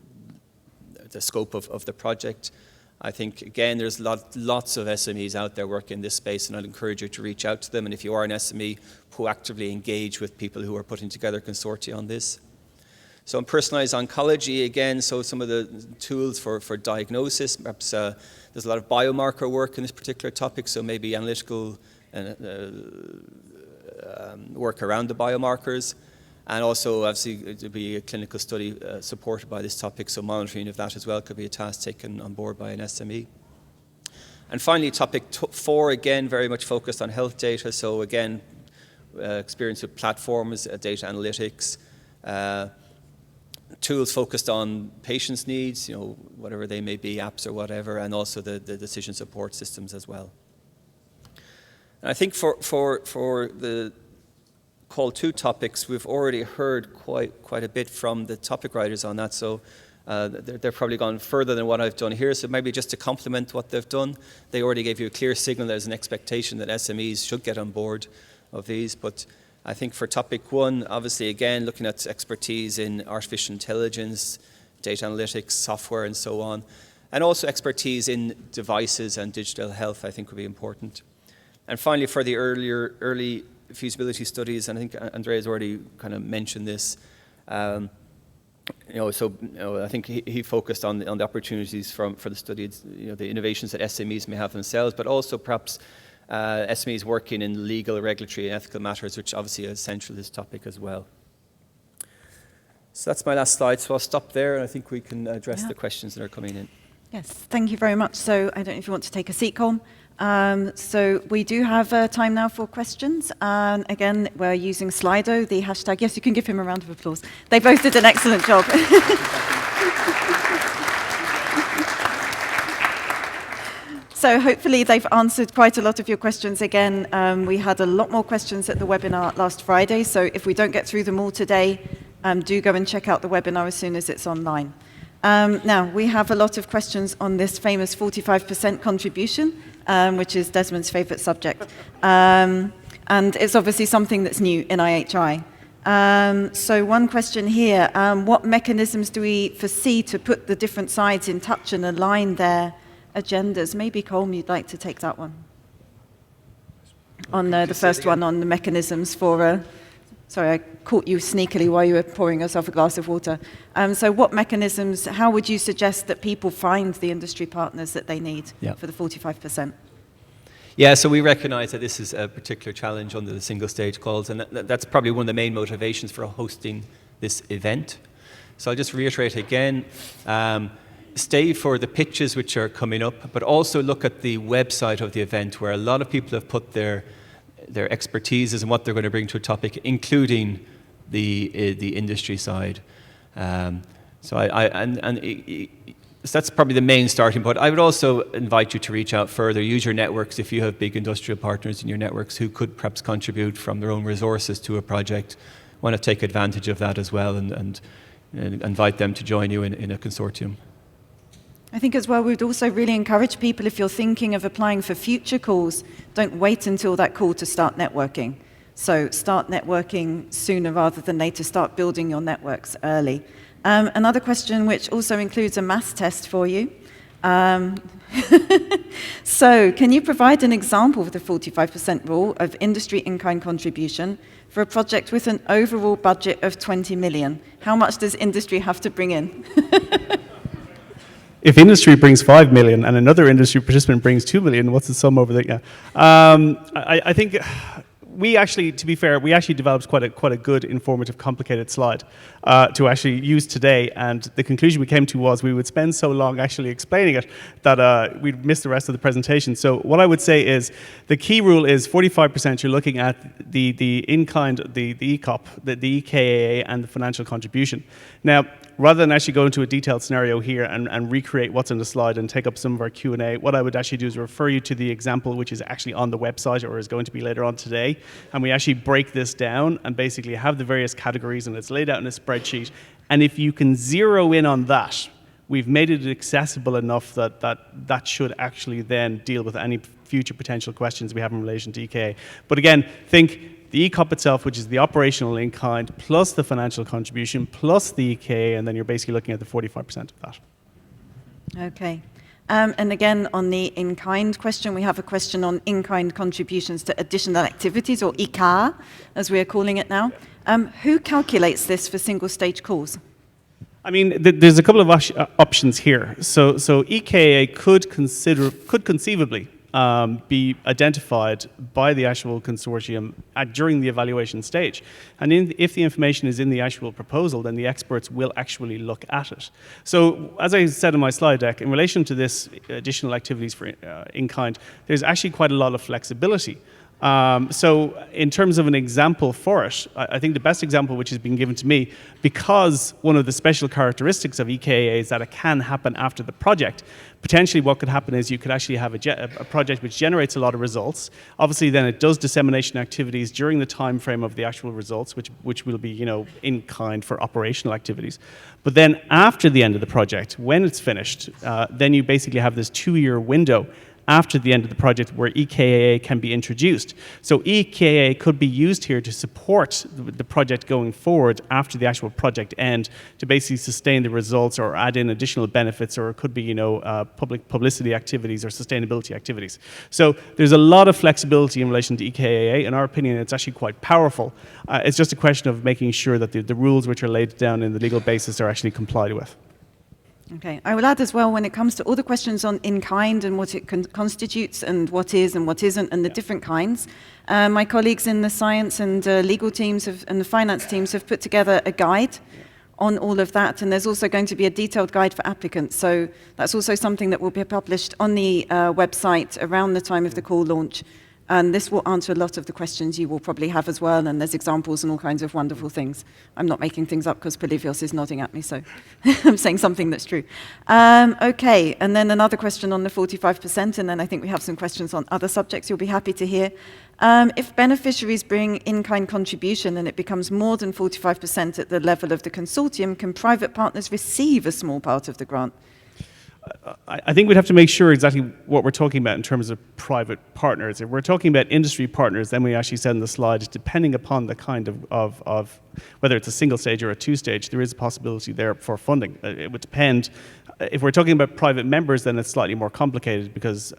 scope of the project. I think, again, there's lots of SMEs out there working in this space, and I'd encourage you to reach out to them. And if you are an SME, proactively engage with people who are putting together consortia on this. So in personalized oncology, again, so some of the tools for diagnosis, perhaps there's a lot of biomarker work in this particular topic, so maybe analytical work around the biomarkers. And also, obviously, to be a clinical study supported by this topic, so monitoring of that as well could be a task taken on board by an SME. And finally, topic 4, again, very much focused on health data. So again, experience with platforms, data analytics, tools focused on patients' needs, whatever they may be, apps or whatever, and also the decision support systems as well. And I think for the call 2 topics, we've already heard quite a bit from the topic writers on that, so they're probably gone further than what I've done here. So maybe just to complement what they've done, they already gave you a clear signal there's an expectation that SMEs should get on board of these. But I think for topic 1, obviously, again, looking at expertise in artificial intelligence, data analytics, software, and so on, and also expertise in devices and digital health, I think would be important. And finally, for the early feasibility studies, and I think Andrea's already kind of mentioned this. I think he focused on the opportunities for the studies, the innovations that SMEs may have themselves, but also perhaps SMEs working in legal, regulatory, and ethical matters, which obviously is central to this topic as well. So that's my last slide. So I'll stop there, and I think we can address the questions that are coming in. Yes, thank you very much. So I don't know if you want to take a seat, Colm. So we do have time now for questions. And again, we're using Slido, the hashtag. Yes, you can give him a round of applause. They both did an excellent job. So hopefully they've answered quite a lot of your questions. Again, we had a lot more questions at the webinar last Friday. So if we don't get through them all today, do go and check out the webinar as soon as it's online. Now, we have a lot of questions on this famous 45% contribution, which is Desmond's favorite subject. And it's obviously something that's new in IHI. So one question here, what mechanisms do we foresee to put the different sides in touch and align their agendas? Maybe, Colm, you'd like to take that one. On the first one, on the mechanisms for... Sorry, I caught you sneakily while you were pouring yourself a glass of water. So what mechanisms, how would you suggest that people find the industry partners that they need for the 45%? Yeah, so we recognize that this is a particular challenge under the single stage calls, and that's probably one of the main motivations for hosting this event. So I'll just reiterate again, stay for the pitches which are coming up, but also look at the website of the event where a lot of people have put their expertises and what they're going to bring to a topic, including the industry side. So that's probably the main starting point. I would also invite you to reach out further. Use your networks if you have big industrial partners in your networks who could perhaps contribute from their own resources to a project. Want to take advantage of that as well and invite them to join you in a consortium. I think as well, we'd also really encourage people, if you're thinking of applying for future calls, don't wait until that call to start networking. So start networking sooner rather than later. Start building your networks early. Another question which also includes a maths test for you. So can you provide an example of the 45% rule of industry in-kind contribution for a project with an overall budget of 20 million? How much does industry have to bring in? If industry brings 5 million and another industry participant brings 2 million, what's the sum over there? Yeah. I think we actually, to be fair, we actually developed quite a good, informative, complicated slide to actually use today. And the conclusion we came to was we would spend so long actually explaining it that we'd miss the rest of the presentation. So what I would say is the key rule is 45%. You're looking at the in-kind, the ECOP, the EKAA, and the financial contribution. Now, rather than actually go into a detailed scenario here and recreate what's on the slide and take up some of our Q&A, what I would actually do is refer you to the example which is actually on the website or is going to be later on today. And we actually break this down and basically have the various categories, and it's laid out in a spreadsheet. And if you can zero in on that, we've made it accessible enough that should actually then deal with any future potential questions we have in relation to EKA. But again, think the ECOP itself, which is the operational in-kind, plus the financial contribution, plus the EKA, and then you're basically looking at the 45% of that. Okay. And again, on the in-kind question, we have a question on in-kind contributions to additional activities, or ICA, as we are calling it now. Who calculates this for single-stage calls? I mean, there's a couple of options here. So EKA could conceivably be identified by the actual consortium during the evaluation stage. And if the information is in the actual proposal, then the experts will actually look at it. So as I said in my slide deck, in relation to this additional activities for in-kind, there's actually quite a lot of flexibility. So in terms of an example for it, I think the best example which has been given to me, because one of the special characteristics of EKA is that it can happen after the project, potentially what could happen is you could actually have a project which generates a lot of results. Obviously then it does dissemination activities during the time frame of the actual results, which will be, in kind for operational activities. But then after the end of the project, when it's finished, then you basically have this 2-year window after the end of the project where EKAA can be introduced. So EKAA could be used here to support the project going forward after the actual project end to basically sustain the results or add in additional benefits, or it could be, public publicity activities or sustainability activities. So there's a lot of flexibility in relation to EKAA. In our opinion, it's actually quite powerful. It's just a question of making sure that the rules which are laid down in the legal basis are actually complied with. Okay, I will add as well, when it comes to all the questions on in-kind and what it constitutes and what is and what isn't and the different kinds, my colleagues in the science and legal teams and the finance teams have put together a guide on all of that, and there's also going to be a detailed guide for applicants. So that's also something that will be published on the website around the time of the call launch. And this will answer a lot of the questions you will probably have as well, and there's examples and all kinds of wonderful things. I'm not making things up because Polivios is nodding at me, so I'm saying something that's true. Okay, and then another question on the 45%, and then I think we have some questions on other subjects you'll be happy to hear. If beneficiaries bring in-kind contribution and it becomes more than 45% at the level of the consortium, can private partners receive a small part of the grant? I think we'd have to make sure exactly what we're talking about in terms of private partners. If we're talking about industry partners, then we actually said in the slide, depending upon the kind of whether it's a single stage or a 2-stage, there is a possibility there for funding. It would depend. If we're talking about private members, then it's slightly more complicated because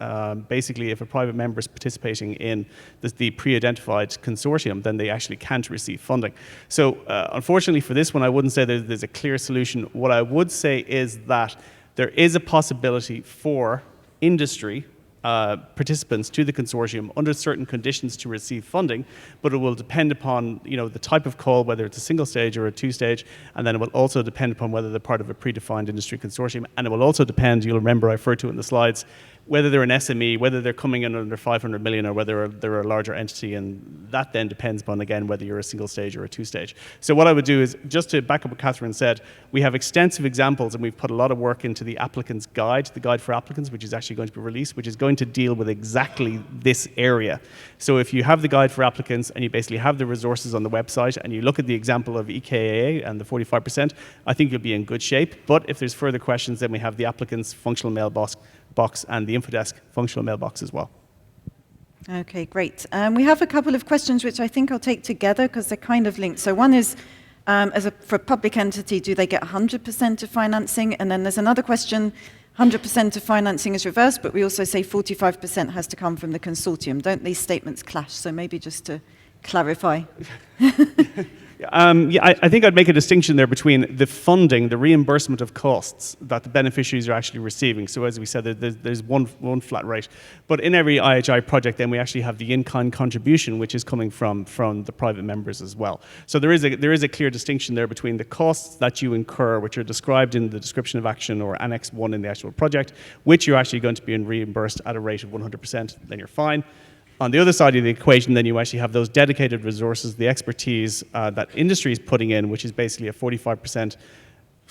basically if a private member is participating in the pre-identified consortium, then they actually can't receive funding. So unfortunately for this one, I wouldn't say there's a clear solution. What I would say is that there is a possibility for industry participants to the consortium under certain conditions to receive funding, but it will depend upon the type of call, whether it's a single stage or a 2-stage, and then it will also depend upon whether they're part of a predefined industry consortium, and it will also depend, you'll remember I referred to it in the slides, whether they're an SME, whether they're coming in under 500 million or whether they're a larger entity, and that then depends upon, again, whether you're a single stage or a 2-stage. So what I would do is, just to back up what Catherine said, we have extensive examples and we've put a lot of work into the applicant's guide, the guide for applicants, which is actually going to be released, which is going to deal with exactly this area. So if you have the guide for applicants and you basically have the resources on the website and you look at the example of EKAA and the 45%, I think you'll be in good shape. But if there's further questions, then we have the applicant's functional mailbox and the Infodesk functional mailbox as well. Okay, great. We have a couple of questions which I think I'll take together because they're kind of linked. So one is, for a public entity, do they get 100% of financing? And then there's another question, 100% of financing is reversed, but we also say 45% has to come from the consortium. Don't these statements clash? So maybe just to clarify. I think I'd make a distinction there between the funding, the reimbursement of costs that the beneficiaries are actually receiving. So as we said, there's one flat rate. But in every IHI project, then we actually have the in-kind contribution, which is coming from the private members as well. So there is a clear distinction there between the costs that you incur, which are described in the description of action or Annex 1 in the actual project, which you're actually going to be reimbursed at a rate of 100%, then you're fine. On the other side of the equation, then you actually have those dedicated resources, the expertise that industry is putting in, which is basically a 45%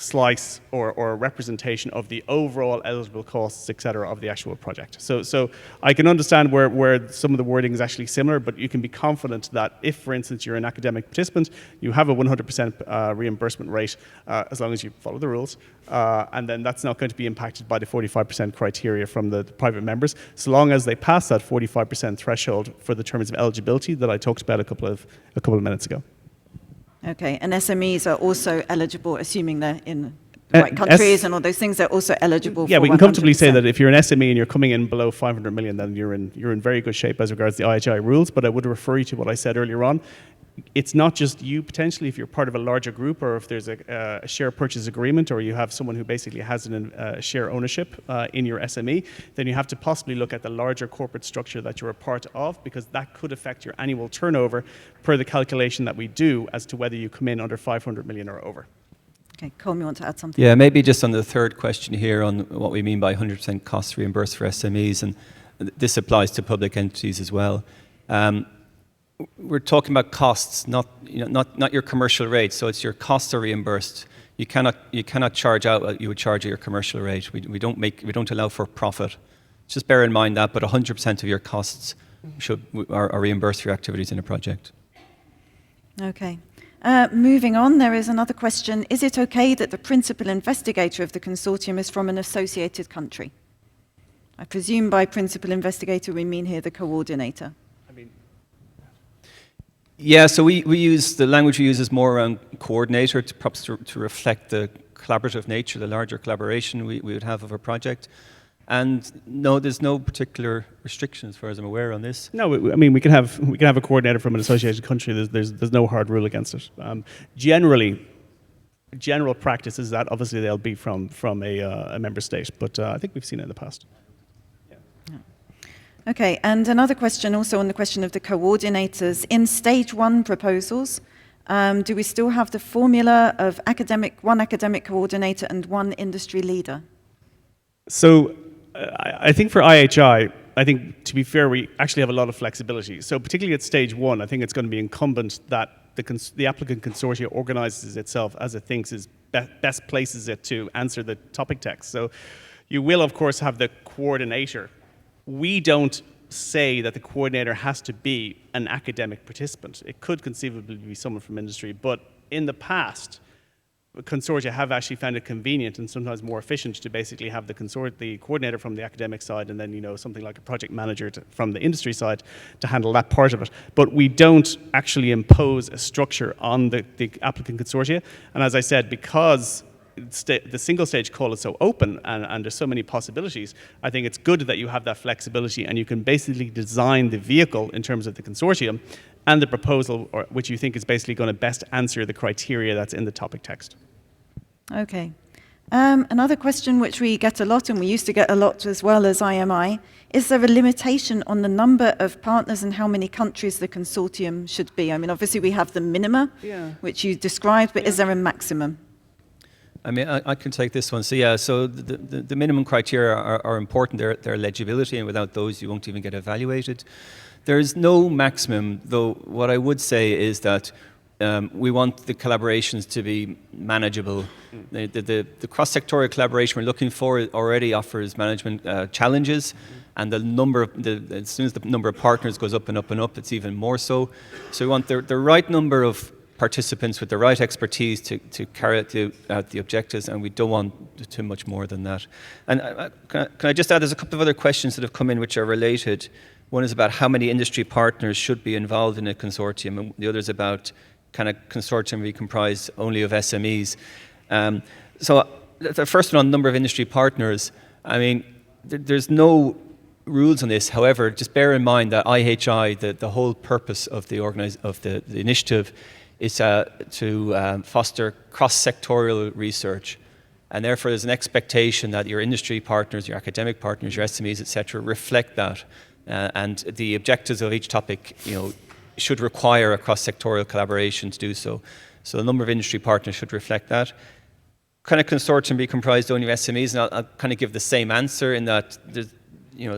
slice or representation of the overall eligible costs, et cetera, of the actual project. So I can understand where some of the wording is actually similar, but you can be confident that if, for instance, you're an academic participant, you have a 100% reimbursement rate as long as you follow the rules, and then that's not going to be impacted by the 45% criteria from the private members, so long as they pass that 45% threshold for the terms of eligibility that I talked about a couple of minutes ago. Okay, and SMEs are also eligible, assuming they're in the right countries and all those things, they're also eligible for 100%. Yeah, we can comfortably say that if you're an SME and you're coming in below 500 million, then you're in very good shape as regards the IHI rules, but I would refer you to what I said earlier on. It's not just you potentially, if you're part of a larger group or if there's a share purchase agreement or you have someone who basically has a share ownership in your SME, then you have to possibly look at the larger corporate structure that you're a part of, because that could affect your annual turnover per the calculation that we do as to whether you come in under 500 million or over. Okay, Colm, you want to add something? Yeah, maybe just on the third question here on what we mean by 100% costs reimbursed for SMEs, and this applies to public entities as well. We're talking about costs, not your commercial rate. So it's your costs are reimbursed. You cannot charge out what you would charge at your commercial rate. We don't allow for profit. Just bear in mind that. But 100% of your costs are reimbursed for your activities in a project. Okay. Moving on, there is another question. Is it okay that the principal investigator of the consortium is from an associated country? I presume by principal investigator we mean here the coordinator. Yeah, so we use, the language we use is more around coordinator perhaps to reflect the collaborative nature, the larger collaboration we would have of a project. And no, there's no particular restriction as far as I'm aware on this. No, I mean, we can have a coordinator from an associated country. There's no hard rule against it. General practice is that obviously they'll be from a member state, but I think we've seen it in the past. Okay, and another question also on the question of the coordinators. In stage 1 proposals, do we still have the formula of one academic coordinator and one industry leader? So I think for IHI, I think to be fair, we actually have a lot of flexibility. So particularly at stage 1, I think it's going to be incumbent that the applicant consortia organizes itself as it thinks is best places it to answer the topic text. So you will, of course, have the coordinator. We don't say that the coordinator has to be an academic participant. It could conceivably be someone from industry, but in the past, consortia have actually found it convenient and sometimes more efficient to basically have the coordinator from the academic side and then something like a project manager from the industry side to handle that part of it. But we don't actually impose a structure on the applicant consortia. And as I said, because the single stage call is so open and there's so many possibilities, I think it's good that you have that flexibility and you can basically design the vehicle in terms of the consortium and the proposal which you think is basically going to best answer the criteria that's in the topic text. Okay. Another question which we get a lot, and we used to get a lot as well as IMI, is there a limitation on the number of partners and how many countries the consortium should be? I mean, obviously we have the minima, which you described, but is there a maximum? I mean, I can take this one. So yeah, so the minimum criteria are important. They're eligibility, and without those, you won't even get evaluated. There is no maximum, though. What I would say is that we want the collaborations to be manageable. The cross-sectorial collaboration we're looking for already offers management challenges, and as soon as the number of partners goes up and up and up, it's even more so. So we want the right number of participants with the right expertise to carry out the objectives, and we don't want too much more than that. And can I just add, there's a couple of other questions that have come in which are related. One is about how many industry partners should be involved in a consortium, and the other is about kind of consortium be comprised only of SMEs. So the first one on number of industry partners, I mean, there's no rules on this. However, just bear in mind that IHI, the whole purpose of the initiative, is to foster cross-sectorial research. And therefore, there's an expectation that your industry partners, your academic partners, your SMEs, etc., reflect that. And the objectives of each topic, should require a cross-sectorial collaboration to do so. So the number of industry partners should reflect that. Kind of consortium be comprised only of SMEs, and I'll kind of give the same answer in that there's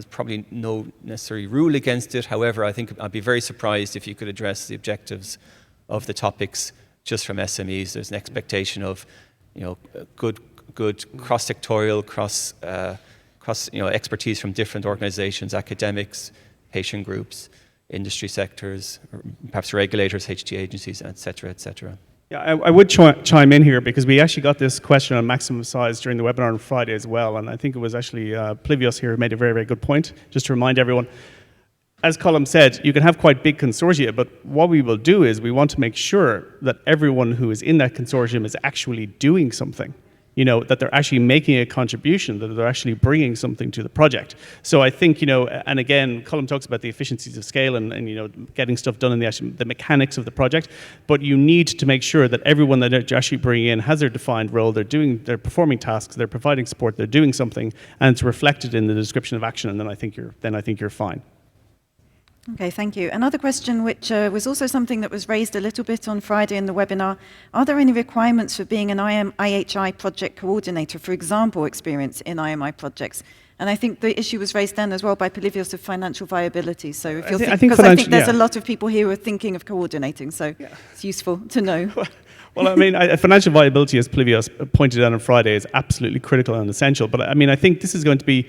probably no necessary rule against it. However, I think I'd be very surprised if you could address the objectives of the topics just from SMEs. There's an expectation of, good cross-sectorial, cross expertise from different organizations, academics, patient groups, industry sectors, or perhaps regulators, HTA agencies, et cetera, et cetera. Yeah, I would chime in here because we actually got this question on maximum size during the webinar on Friday as well, and I think it was actually Plivios here who made a very, very good point, just to remind everyone. As Colm said, you can have quite big consortia, but what we will do is we want to make sure that everyone who is in that consortium is actually doing something. That they're actually making a contribution, that they're actually bringing something to the project. So I think, and again, Colm talks about the efficiencies of scale and getting stuff done in the mechanics of the project, but you need to make sure that everyone that you actually bring in has their defined role, they're performing tasks, they're providing support, they're doing something, and it's reflected in the description of action, and then I think you're fine. Okay, thank you. Another question, which was also something that was raised a little bit on Friday in the webinar, are there any requirements for being an IHI project coordinator, for example, experience in IMI projects? And I think the issue was raised then as well by Polivios of financial viability. So if you're I think there's a lot of people here who are thinking of coordinating, so it's useful to know. Well, I mean, financial viability, as Polivios pointed out on Friday, is absolutely critical and essential. But I mean, I think this is going to be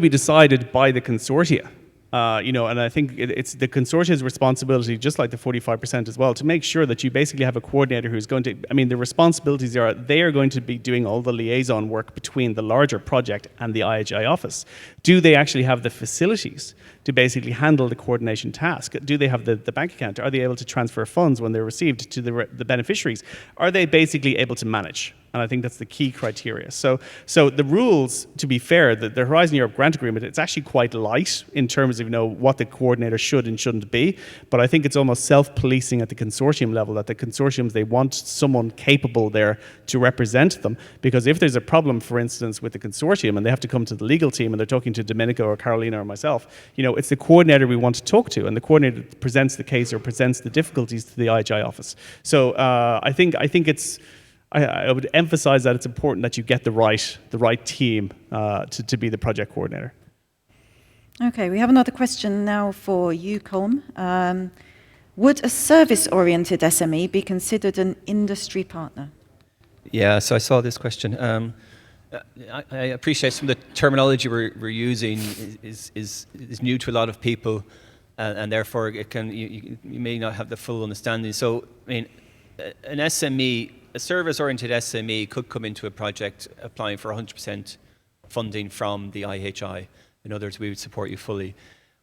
decided by the consortia. And I think it's the consortia's responsibility, just like the 45% as well, to make sure that you basically have a coordinator who's going to, the responsibilities are, they are going to be doing all the liaison work between the larger project and the IHI office. Do they actually have the facilities to basically handle the coordination task? Do they have the bank account? Are they able to transfer funds when they're received to the beneficiaries? Are they basically able to manage? And I think that's the key criteria. So the rules, to be fair, the Horizon Europe Grant Agreement, it's actually quite light in terms of what the coordinator should and shouldn't be. But I think it's almost self-policing at the consortium level, that the consortiums, they want someone capable there to represent them. Because if there's a problem, for instance, with the consortium and they have to come to the legal team and they're talking to Domenico or Carolina or myself, it's the coordinator we want to talk to, and the coordinator presents the case or presents the difficulties to the IHI office. So I think it's. I would emphasize that it's important that you get the right team to be the project coordinator. Okay, we have another question now for you, Colm. Would a service-oriented SME be considered an industry partner? Yeah, so I saw this question. I appreciate some of the terminology we're using is new to a lot of people, and therefore you may not have the full understanding. So, an SME, a service-oriented SME could come into a project applying for 100% funding from the IHI. In other words, we would support you fully.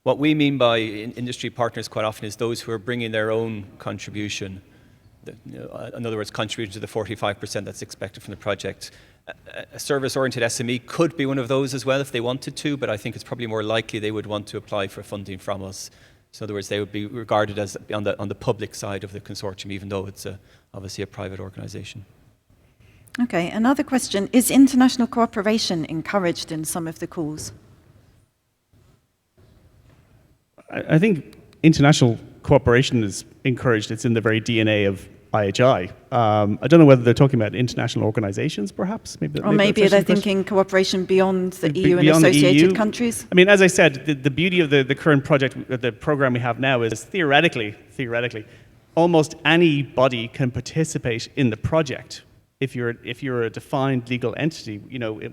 What we mean by industry partners quite often is those who are bringing their own contribution. In other words, contributing to the 45% that's expected from the project. A service-oriented SME could be one of those as well if they wanted to, but I think it's probably more likely they would want to apply for funding from us. So in other words, they would be regarded as on the public side of the consortium, even though it's obviously a private organisation. Okay, another question. Is international cooperation encouraged in some of the calls? I think international cooperation is encouraged. It's in the very DNA of IHI. I don't know whether they're talking about international organizations, perhaps. Maybe they're thinking cooperation beyond the EU and associated countries. As I said, the beauty of the current project, the program we have now, is theoretically, almost anybody can participate in the project. If you're a defined legal entity,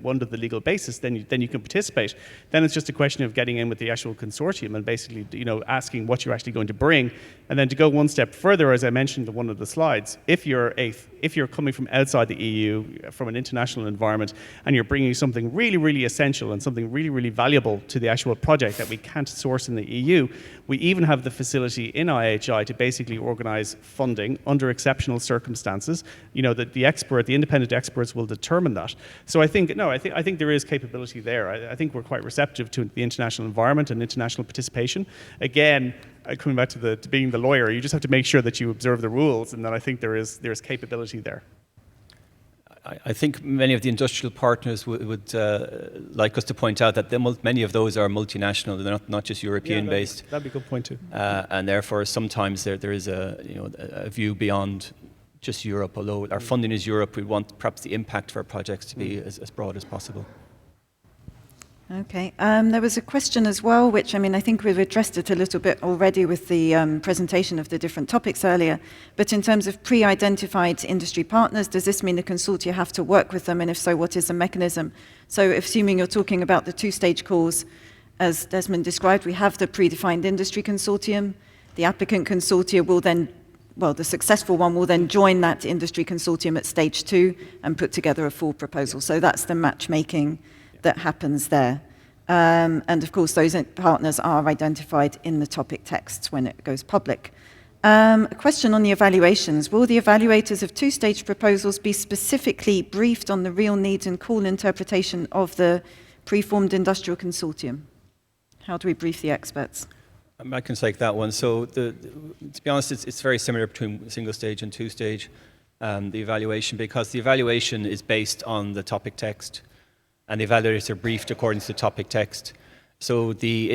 under the legal basis, then you can participate. Then it's just a question of getting in with the actual consortium and basically, asking what you're actually going to bring. And then to go one step further, as I mentioned in one of the slides, if you're coming from outside the EU, from an international environment, and you're bringing something really, really essential and something really, really valuable to the actual project that we can't source in the EU, we even have the facility in IHI to basically organize funding under exceptional circumstances. That the experts expert, the independent experts will determine that. So I think there is capability there. I think we're quite receptive to the international environment and international participation. Again, coming back to being the lawyer, you just have to make sure that you observe the rules, and then I think there's capability there. I think many of the industrial partners would like us to point out that many of those are multinational. They're not just European-based. That'd be a good point too. And therefore, sometimes there is a view beyond just Europe. Although our funding is Europe, we want perhaps the impact of our projects to be as broad as possible. Okay. There was a question as well, which, I think we've addressed it a little bit already with the presentation of the different topics earlier, but in terms of pre-identified industry partners, does this mean the consortia have to work with them, and if so, what is the mechanism? So assuming you're talking about the two-stage calls, as Desmond described, we have the predefined industry consortium. The applicant consortia will then, the successful one will then join that industry consortium at stage 2 and put together a full proposal. So that's the matchmaking that happens there. And of course, those partners are identified in the topic texts when it goes public. A question on the evaluations. Will the evaluators of two-stage proposals be specifically briefed on the real needs and call interpretation of the preformed industrial consortium? How do we brief the experts? I can take that one. So to be honest, it's very similar between single stage and two-stage, the evaluation, because the evaluation is based on the topic text, and the evaluators are briefed according to the topic text. So the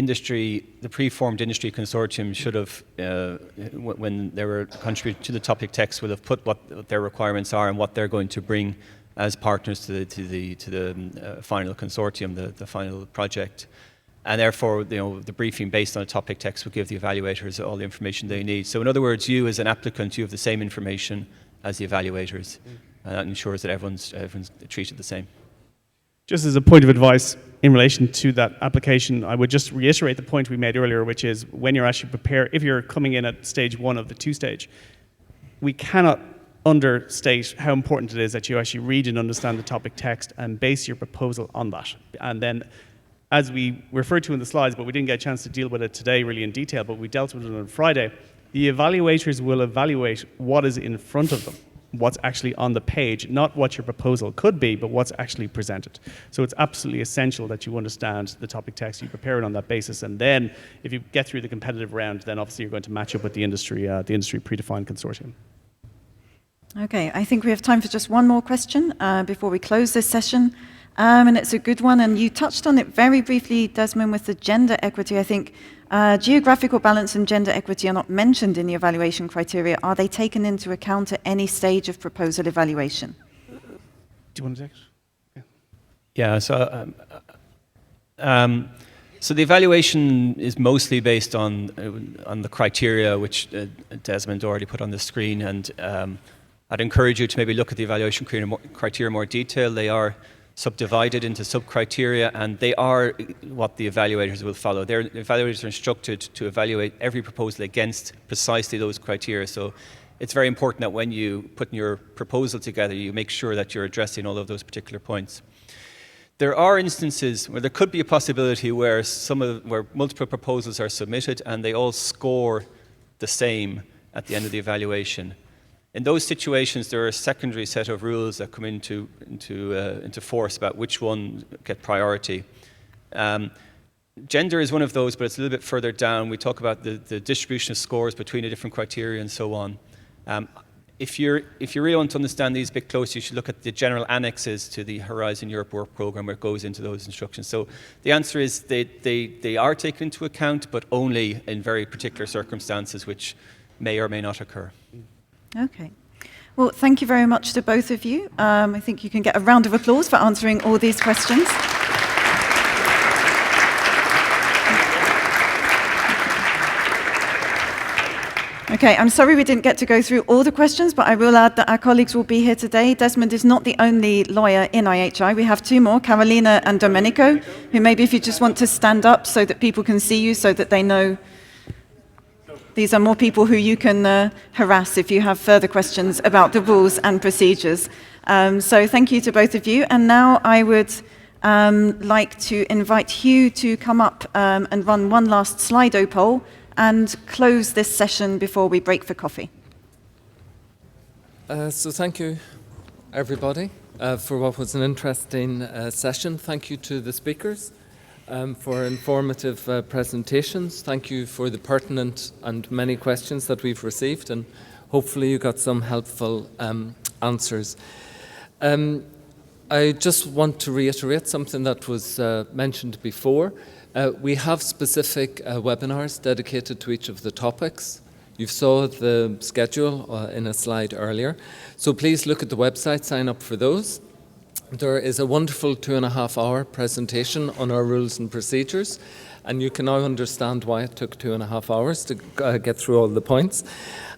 preformed industry consortium should have, when they were contributing to the topic text, will have put what their requirements are and what they're going to bring as partners to the final consortium, the final project. And therefore, the briefing based on a topic text will give the evaluators all the information they need. So in other words, you as an applicant, you have the same information as the evaluators. And that ensures that everyone's treated the same. Just as a point of advice in relation to that application, I would just reiterate the point we made earlier, which is when you're actually if you're coming in at stage 1 of the two-stage, we cannot understate how important it is that you actually read and understand the topic text and base your proposal on that. And then, as we referred to in the slides, but we didn't get a chance to deal with it today really in detail, but we dealt with it on Friday, the evaluators will evaluate what is in front of them, what's actually on the page, not what your proposal could be, but what's actually presented. So it's absolutely essential that you understand the topic text, you prepare it on that basis, and then if you get through the competitive round, then obviously you're going to match up with the industry predefined consortium. Okay, I think we have time for just one more question before we close this session. And it's a good one, and you touched on it very briefly, Desmond, with the gender equity. I think geographical balance and gender equity are not mentioned in the evaluation criteria. Are they taken into account at any stage of proposal evaluation? Do you want to take it? Yeah, so the evaluation is mostly based on the criteria which Desmond already put on the screen, and I'd encourage you to maybe look at the evaluation criteria in more detail. They are subdivided into sub-criteria, and they are what the evaluators will follow. The evaluators are instructed to evaluate every proposal against precisely those criteria. So it's very important that when you put your proposal together, you make sure that you're addressing all of those particular points. There are instances where there could be a possibility where where multiple proposals are submitted and they all score the same at the end of the evaluation. In those situations, there are a secondary set of rules that come into force about which one get priority. Gender is one of those, but it's a little bit further down. We talk about the distribution of scores between the different criteria and so on. If you really want to understand these a bit closer, you should look at the general annexes to the Horizon Europe work program where it goes into those instructions. So the answer is they are taken into account, but only in very particular circumstances which may or may not occur. Okay. Well, thank you very much to both of you. I think you can get a round of applause for answering all these questions. Okay, I'm sorry we didn't get to go through all the questions, but I will add that our colleagues will be here today. Desmond is not the only lawyer in IHI. We have two more, Carolina and Domenico, who maybe if you just want to stand up so that people can see you, so that they know these are more people who you can harass if you have further questions about the rules and procedures. So thank you to both of you. And now I would like to invite Hugh to come up and run one last Slido poll and close this session before we break for coffee. So thank you everybody, for what was an interesting session. Thank you to the speakers for informative presentations. Thank you for the pertinent and many questions that we've received, and hopefully you got some helpful answers. I just want to reiterate something that was mentioned before. We have specific webinars dedicated to each of the topics. You saw the schedule in a slide earlier. So please look at the website, sign up for those. There is a wonderful 2.5-hour presentation on our rules and procedures, and you can now understand why it took 2.5 hours to get through all the points.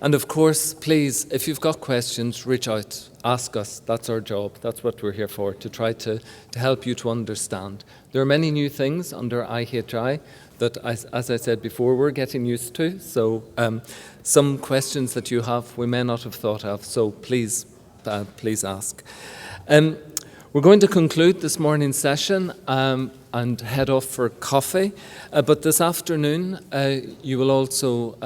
And of course, please, if you've got questions, reach out, ask us. That's our job. That's what we're here for, to try to help you to understand. There are many new things under IHI that, as I said before, we're getting used to. So some questions that you have, we may not have thought of. So please ask. We're going to conclude this morning's session and head off for coffee. But this afternoon, you will also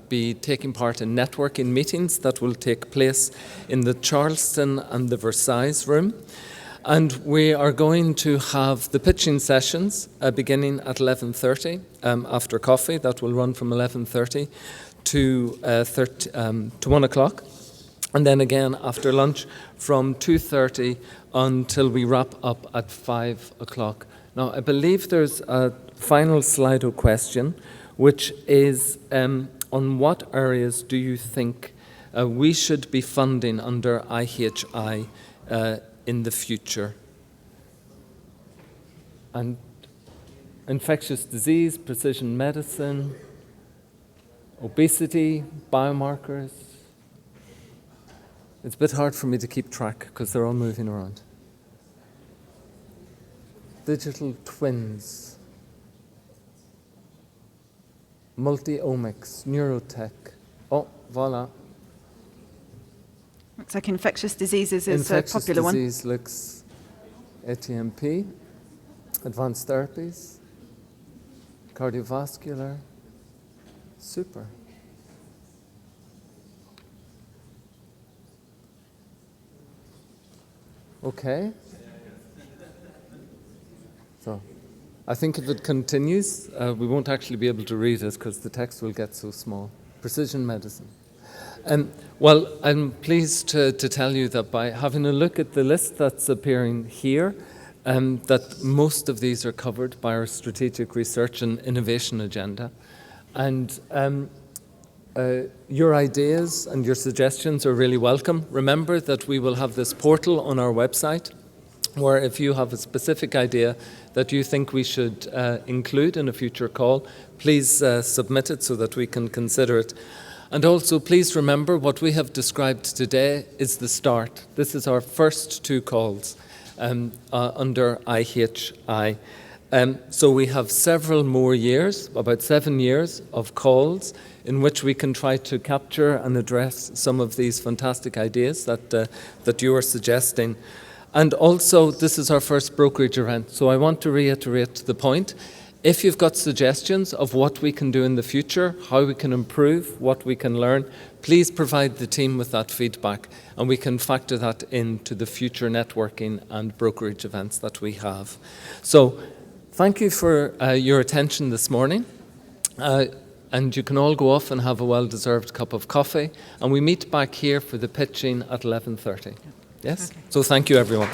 be taking part in networking meetings that will take place in the Charleston and the Versailles room. And we are going to have the pitching sessions beginning at 11:30 after coffee. That will run from 11:30 to 1 o'clock. And then again after lunch from 2:30 until we wrap up at 5 o'clock. Now, I believe there's a final Slido question, which is on what areas do you think we should be funding under IHI in the future? And infectious disease, precision medicine, obesity, biomarkers. It's a bit hard for me to keep track because they're all moving around. Digital twins, multi-omics, neurotech. Oh, voila. Looks like infectious diseases is a popular one. Infectious disease looks ATMP, advanced therapies, cardiovascular, super. Okay. So, I think if it continues, we won't actually be able to read it because the text will get so small. Precision medicine. Well, I'm pleased to tell you that by having a look at the list that's appearing here, that most of these are covered by our strategic research and innovation agenda. And your ideas and your suggestions are really welcome. Remember that we will have this portal on our website where if you have a specific idea that you think we should include in a future call, please submit it so that we can consider it. And also, please remember what we have described today is the start. This is our first 2 calls under IHI. So we have several more years, about 7 years of calls in which we can try to capture and address some of these fantastic ideas that you are suggesting. And also, this is our first brokerage event, so I want to reiterate the point. If you've got suggestions of what we can do in the future, how we can improve, what we can learn, please provide the team with that feedback, and we can factor that into the future networking and brokerage events that we have. So, thank you for your attention this morning. And you can all go off and have a well-deserved cup of coffee. And we meet back here for the pitching at 11:30. Yes? Okay. So thank you, everyone.